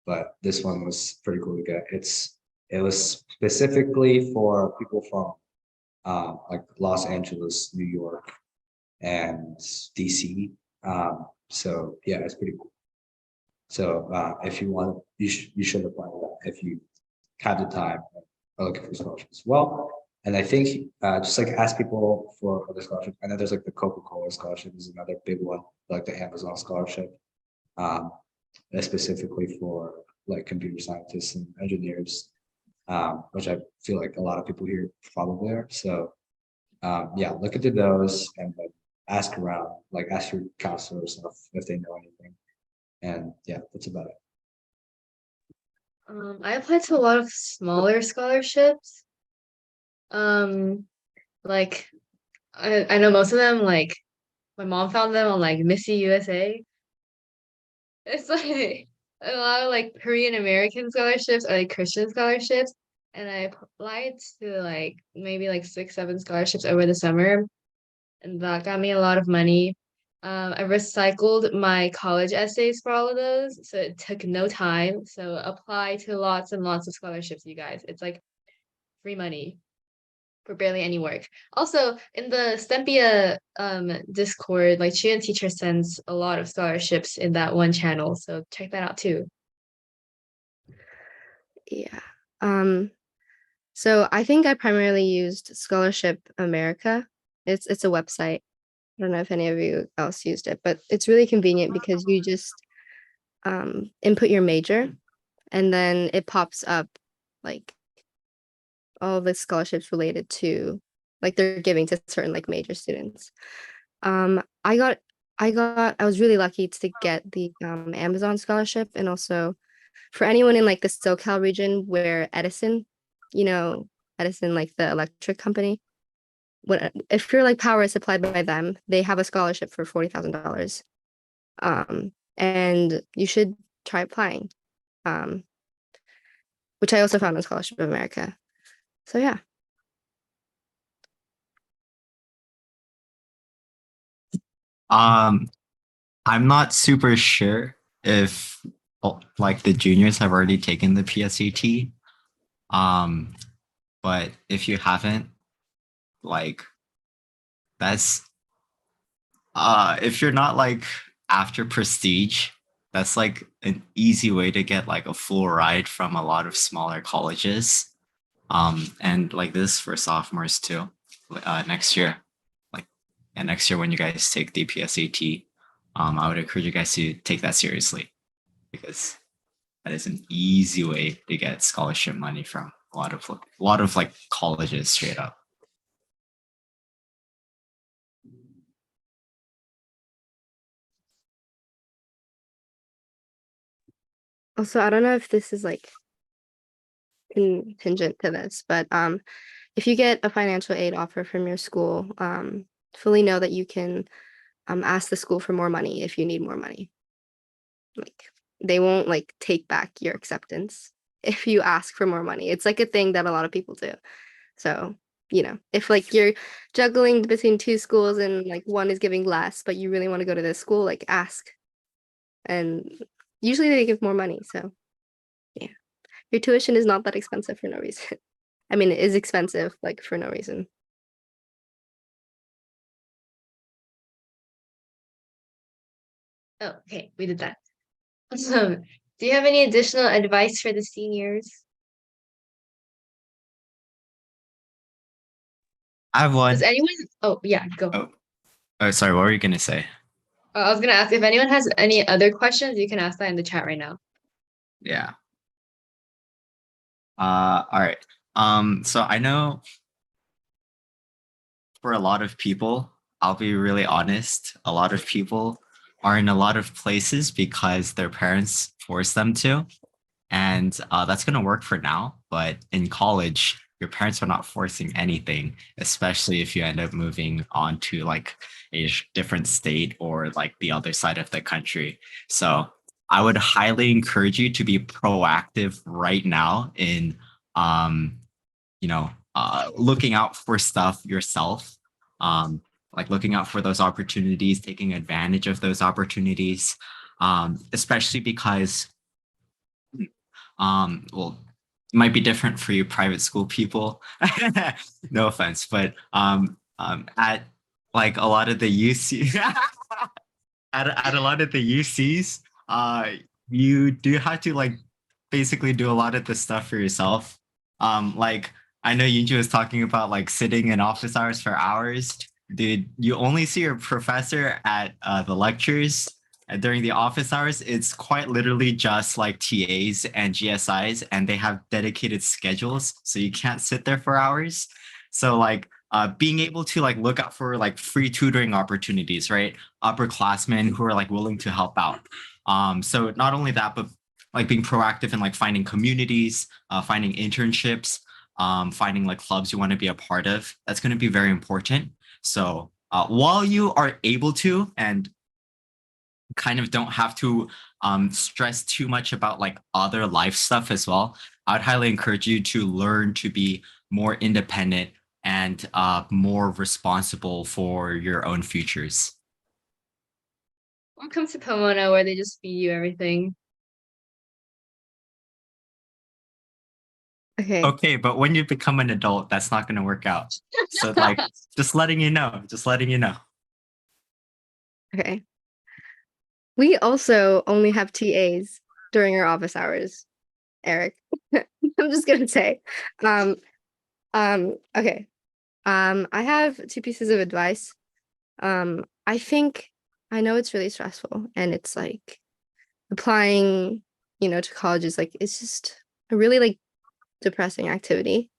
but this one was pretty cool to get. It was specifically for people from like Los Angeles, New York, and DC. So yeah, it's pretty cool. So if you want, you should apply to that if you have the time. Are looking for scholarships as well. And I think just like ask people for other scholarships. I know there's like the Coca-Cola scholarship is another big one, like the Amazon scholarship, um, specifically for like computer scientists and engineers, which I feel like a lot of people here probably are. So yeah, look into those and like ask around, like ask your counselor or stuff if they know anything. And yeah, that's about it. I applied to a lot of smaller scholarships. Like I know most of them, like my mom found them on like Missy USA. It's like a lot of like Korean American scholarships or like Christian scholarships. And I applied to like maybe like 6, 7 scholarships over the summer. And that got me a lot of money. I recycled my college essays for all of those, so it took no time. So apply to lots and lots of scholarships, you guys. It's like free money for barely any work. Also, in the Stempia Discord, like Chian Teacher sends a lot of scholarships in that one channel, so check that out too. Yeah. So I think I primarily used Scholarship America. It's a website. I don't know if any of you else used it, but it's really convenient because you just input your major and then it pops up like all the scholarships related to like they're giving to certain like major students. I was really lucky to get the Amazon scholarship, and also for anyone in like the SoCal region where Edison, Edison, like the electric company, if your like power is supplied by them, they have a scholarship for $40,000. And you should try applying. Which I also found on Scholarship of America. So yeah. I'm not super sure if like the juniors have already taken the PSAT. But if you haven't, like that's if you're not like after Prestige, that's like an easy way to get like a full ride from a lot of smaller colleges. And like this for sophomores too, next year, like and next year when you guys take the PSAT, I would encourage you guys to take that seriously because that is an easy way to get scholarship money from a lot of like colleges straight up. Also, I don't know if this is like contingent to this, but if you get a financial aid offer from your school, fully know that you can ask the school for more money if you need more money. Like they won't like take back your acceptance if you ask for more money. It's like a thing that a lot of people do. So, if like you're juggling between 2 schools and like one is giving less, but you really want to go to this school, like ask. And usually they give more money. So yeah, your tuition is not that expensive for no reason. I mean, it is expensive, like for no reason. Oh, okay, we did that. Awesome. Do you have any additional advice for the seniors? I have one. Does anyone? Oh, yeah, go. Oh, sorry, what were you gonna say? I was gonna ask if anyone has any other questions, you can ask that in the chat right now. Yeah. All right. So I know for a lot of people, I'll be really honest, a lot of people are in a lot of places because their parents force them to. And that's going to work for now. But in college, your parents are not forcing anything, especially if you end up moving on to like a different state or like the other side of the country. So I would highly encourage you to be proactive right now in, looking out for stuff yourself. Like looking out for those opportunities, taking advantage of those opportunities, especially because, well, it might be different for you private school people. No offense, but at like a lot of the UC, at a lot of the UCs, you do have to like basically do a lot of the stuff for yourself. Like I know Yunju was talking about like sitting in office hours for hours. Dude, you only see your professor at the lectures during the office hours. It's quite literally just like TAs and GSIs, and they have dedicated schedules, so you can't sit there for hours. So like being able to like look out for like free tutoring opportunities, right? Upperclassmen who are like willing to help out. So not only that, but like being proactive in like finding communities, finding internships, finding like clubs you want to be a part of. That's going to be very important. So while you are able to and kind of don't have to stress too much about like other life stuff as well, I would highly encourage you to learn to be more independent and more responsible for your own futures. Or come to Pomona where they just feed you everything. Okay. Okay, but when you become an adult, that's not going to work out. So like, just letting you know, just letting you know. Okay. We also only have TAs during our office hours, Eric. I'm just gonna say. Okay. I have two pieces of advice. I think I know it's really stressful and it's like applying, to college is like it's just a really like depressing activity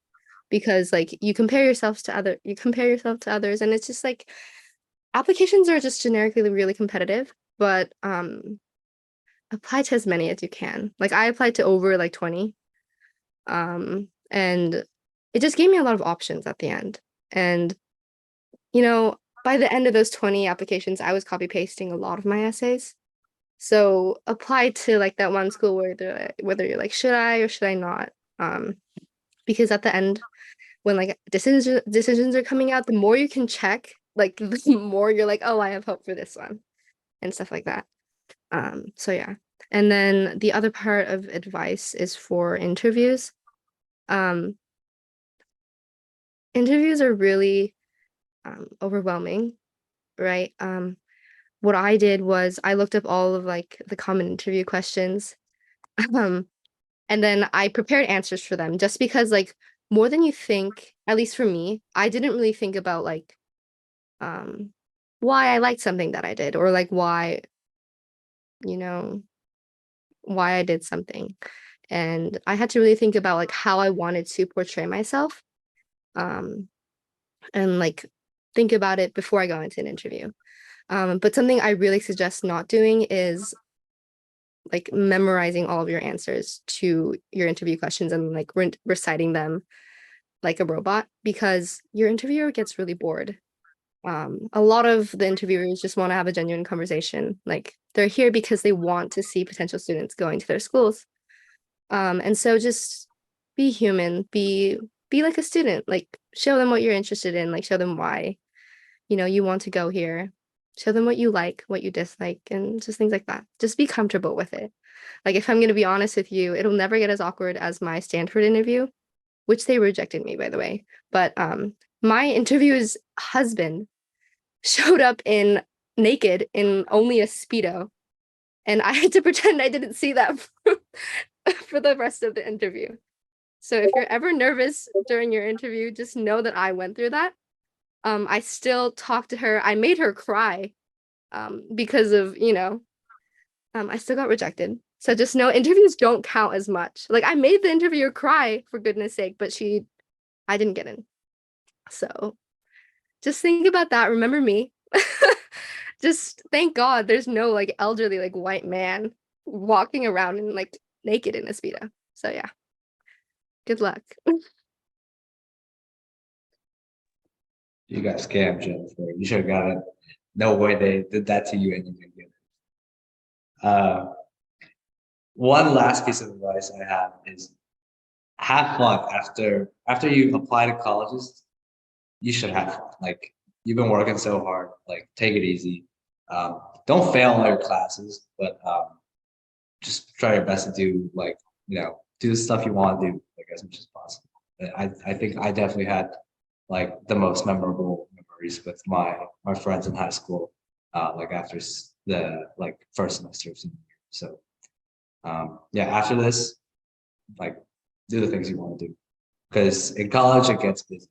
because like you compare yourself to others and it's just like applications are just generically really competitive, but apply to as many as you can. Like I applied to over like 20. And it just gave me a lot of options at the end. And by the end of those 20 applications, I was copy pasting a lot of my essays. So apply to like that one school whether you're like, should I or should I not? Because at the end, when like decisions are coming out, the more you can check, like the more you're like, oh, I have hope for this one and stuff like that. So yeah. And then the other part of advice is for interviews. Interviews are really overwhelming, right? What I did was I looked up all of like the common interview questions. And then I prepared answers for them just because like more than you think, at least for me, I didn't really think about like why I liked something that I did or like why I did something. And I had to really think about like how I wanted to portray myself. And like think about it before I go into an interview. But something I really suggest not doing is like memorizing all of your answers to your interview questions and like reciting them like a robot because your interviewer gets really bored. A lot of the interviewers just want to have a genuine conversation. Like they're here because they want to see potential students going to their schools. And so just be human, be like a student, like show them what you're interested in, like show them why, you want to go here, show them what you like, what you dislike, and just things like that. Just be comfortable with it. Like if I'm going to be honest with you, it'll never get as awkward as my Stanford interview, which they rejected me, by the way. But my interviewer's husband showed up in naked in only a Speedo. And I had to pretend I didn't see that for the rest of the interview. So if you're ever nervous during your interview, just know that I went through that. I still talked to her. I made her cry because of, I still got rejected. So just know interviews don't count as much. Like I made the interviewer cry for goodness sake, but I didn't get in. So just think about that. Remember me. Just thank God there's no like elderly like white man walking around and like naked in a Speedo. So yeah. Good luck. You got scammed, Jennifer. You should have got it. No way they did that to you and you didn't get it. One last piece of advice I have is have fun after you apply to colleges. You should have fun. Like you've been working so hard. Like take it easy. Don't fail all your classes, but just try your best to do like do the stuff you want to do like as much as possible. I think I definitely had like the most memorable memories with my friends in high school, like after the like first semester of senior year. So yeah, after this, like do the things you want to do. Because in college it gets busy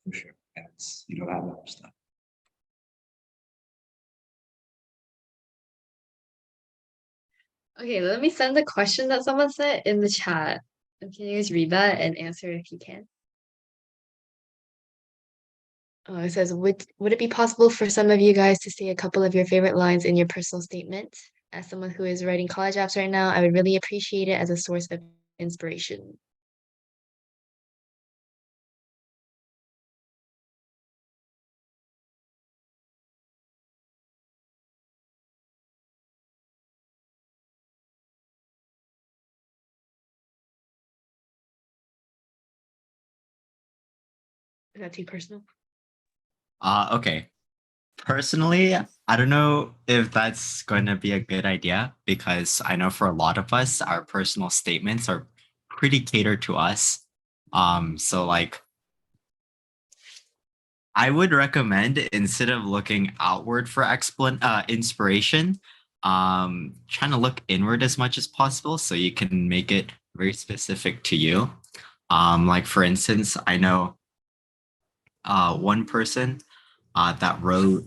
for sure, and you don't have enough stuff. Okay, let me send the question that someone sent in the chat. Can you guys read that and answer if you can? It says, would it be possible for some of you guys to say a couple of your favorite lines in your personal statement? As someone who is writing college apps right now, I would really appreciate it as a source of inspiration. Is that too personal? Okay. Personally, I don't know if that's going to be a good idea because I know for a lot of us, our personal statements are pretty catered to us. So like I would recommend instead of looking outward for inspiration, trying to look inward as much as possible so you can make it very specific to you. Like for instance, I know one person that wrote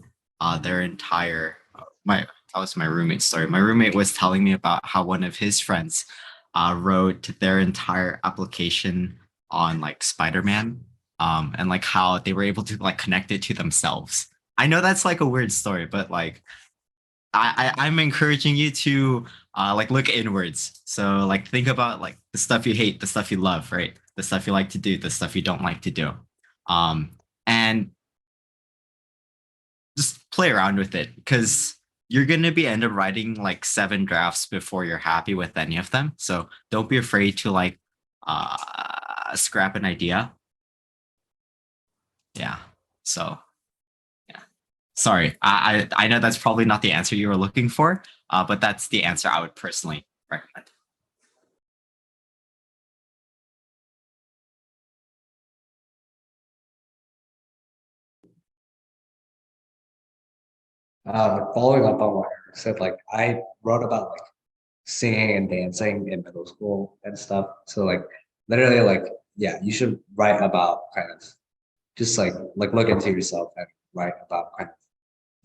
their entire my that was my roommate's story. My roommate was telling me about how one of his friends wrote their entire application on like Spider-Man, and like how they were able to like connect it to themselves. I know that's like a weird story, but like I'm encouraging you to like look inwards. So like think about like the stuff you hate, the stuff you love, right? The stuff you like to do, the stuff you don't like to do. And just play around with it because you're going to be end up writing like 7 drafts before you're happy with any of them. So don't be afraid to like scrap an idea. Yeah. So yeah. Sorry. I know that's probably not the answer you were looking for, but that's the answer I would personally recommend. Following up on what Eric said, like I wrote about like singing and dancing in middle school and stuff. So like literally like yeah, you should write about kind of just like look into yourself and write about kind of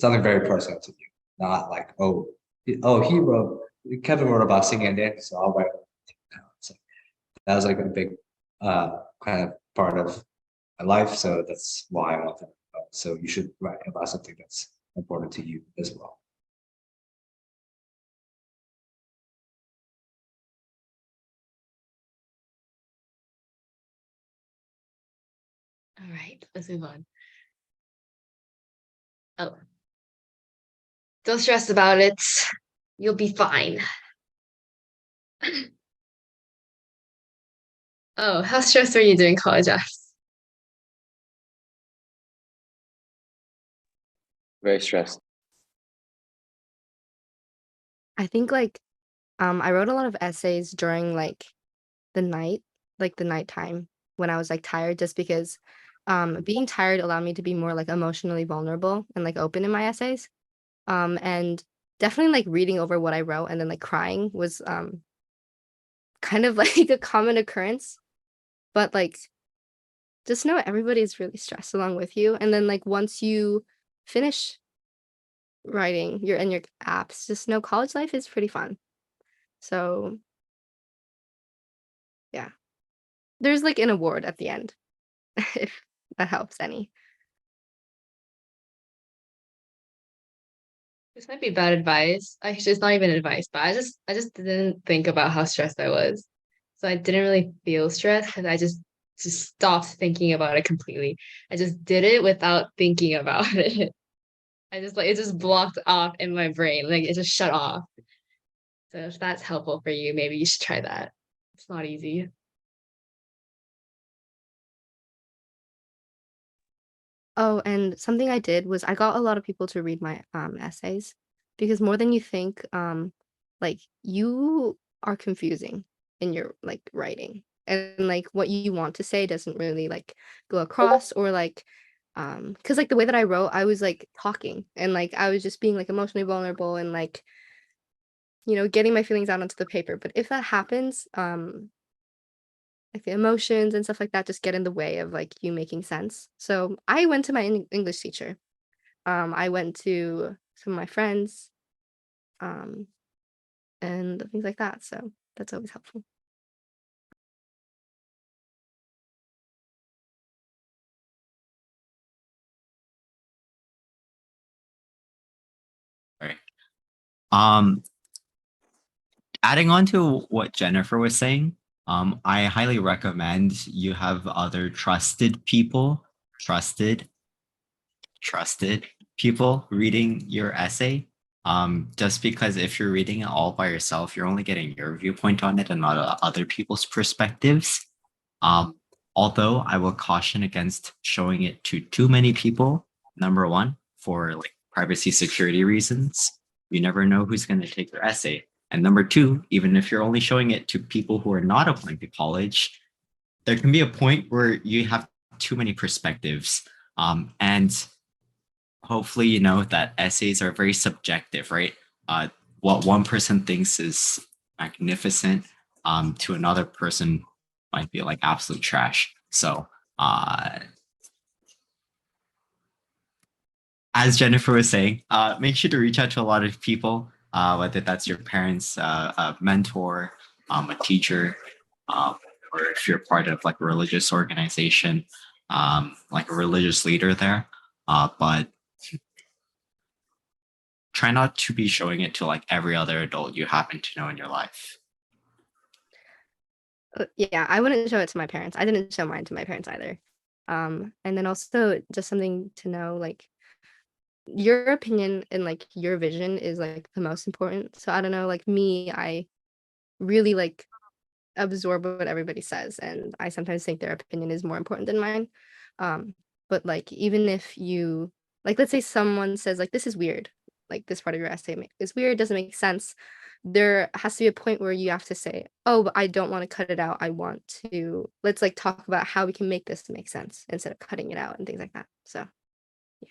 something very personal to you. Not like, he wrote Kevin wrote about singing and dancing, so I'll write about it. So that was like a big kind of part of my life. So that's why I want to. So you should write about something that's important to you as well. All right, let's move on. Oh, don't stress about it. You'll be fine. Oh, how stressed are you doing college apps? Very stressed. I think like I wrote a lot of essays during like the night, like the nighttime when I was like tired just because being tired allowed me to be more like emotionally vulnerable and like open in my essays. And definitely like reading over what I wrote and then like crying was kind of like a common occurrence. But like just know everybody's really stressed along with you. And then like once you finish writing your apps, just know college life is pretty fun. So yeah. There's like an award at the end, if that helps any. This might be bad advice. Actually, it's not even advice, but I just didn't think about how stressed I was. So I didn't really feel stressed because I just stopped thinking about it completely. I just did it without thinking about it. I just like it just blocked off in my brain. Like it just shut off. So if that's helpful for you, maybe you should try that. It's not easy. Oh, and something I did was I got a lot of people to read my essays because more than you think, like you are confusing in your like writing. And like what you want to say doesn't really like go across or like because like the way that I wrote, I was like talking and like I was just being like emotionally vulnerable and like getting my feelings out onto the paper. But if that happens, like the emotions and stuff like that just get in the way of like you making sense. So I went to my English teacher. I went to some of my friends, and things like that. So that's always helpful. Right. Um, Adding on to what Jennifer was saying, I highly recommend you have other trusted people reading your essay. Just because if you're reading it all by yourself, you're only getting your viewpoint on it and not other people's perspectives. Although I will caution against showing it to too many people. Number one, for like privacy security reasons, you never know who's going to take your essay. And number two, even if you're only showing it to people who are not applying to college, there can be a point where you have too many perspectives. And hopefully, you know that essays are very subjective, right? What one person thinks is magnificent, to another person might be like absolute trash. So, as Jennifer was saying, make sure to reach out to a lot of people, whether that's your parents, a mentor, a teacher, or if you're part of like a religious organization, like a religious leader there. But try not to be showing it to like every other adult you happen to know in your life. Yeah, I wouldn't show it to my parents. I didn't show mine to my parents either. And then also just something to know, like your opinion and like your vision is like the most important. So I don't know, like me, I really like absorb what everybody says, and I sometimes think their opinion is more important than mine. But like even if you like, let's say someone says like this is weird, like this part of your essay is weird, doesn't make sense. There has to be a point where you have to say, oh, but I don't want to cut it out. I want to let's like talk about how we can make this make sense instead of cutting it out and things like that. So yeah.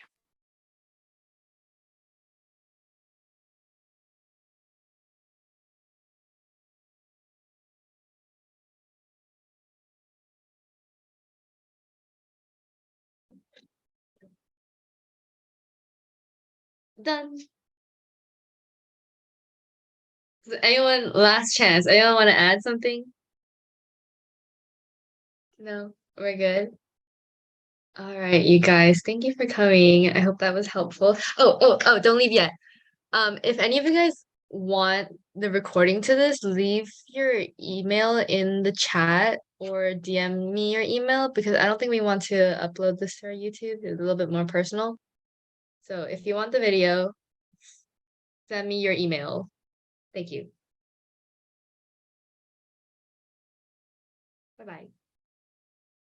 Done. Does anyone last chance? Anyone want to add something? No, we're good. All right, you guys, thank you for coming. I hope that was helpful. Oh, don't leave yet. If any of you guys want the recording to this, leave your email in the chat or DM me your email because I don't think we want to upload this to our YouTube. It's a little bit more personal. So if you want the video, send me your email. Thank you. Bye-bye.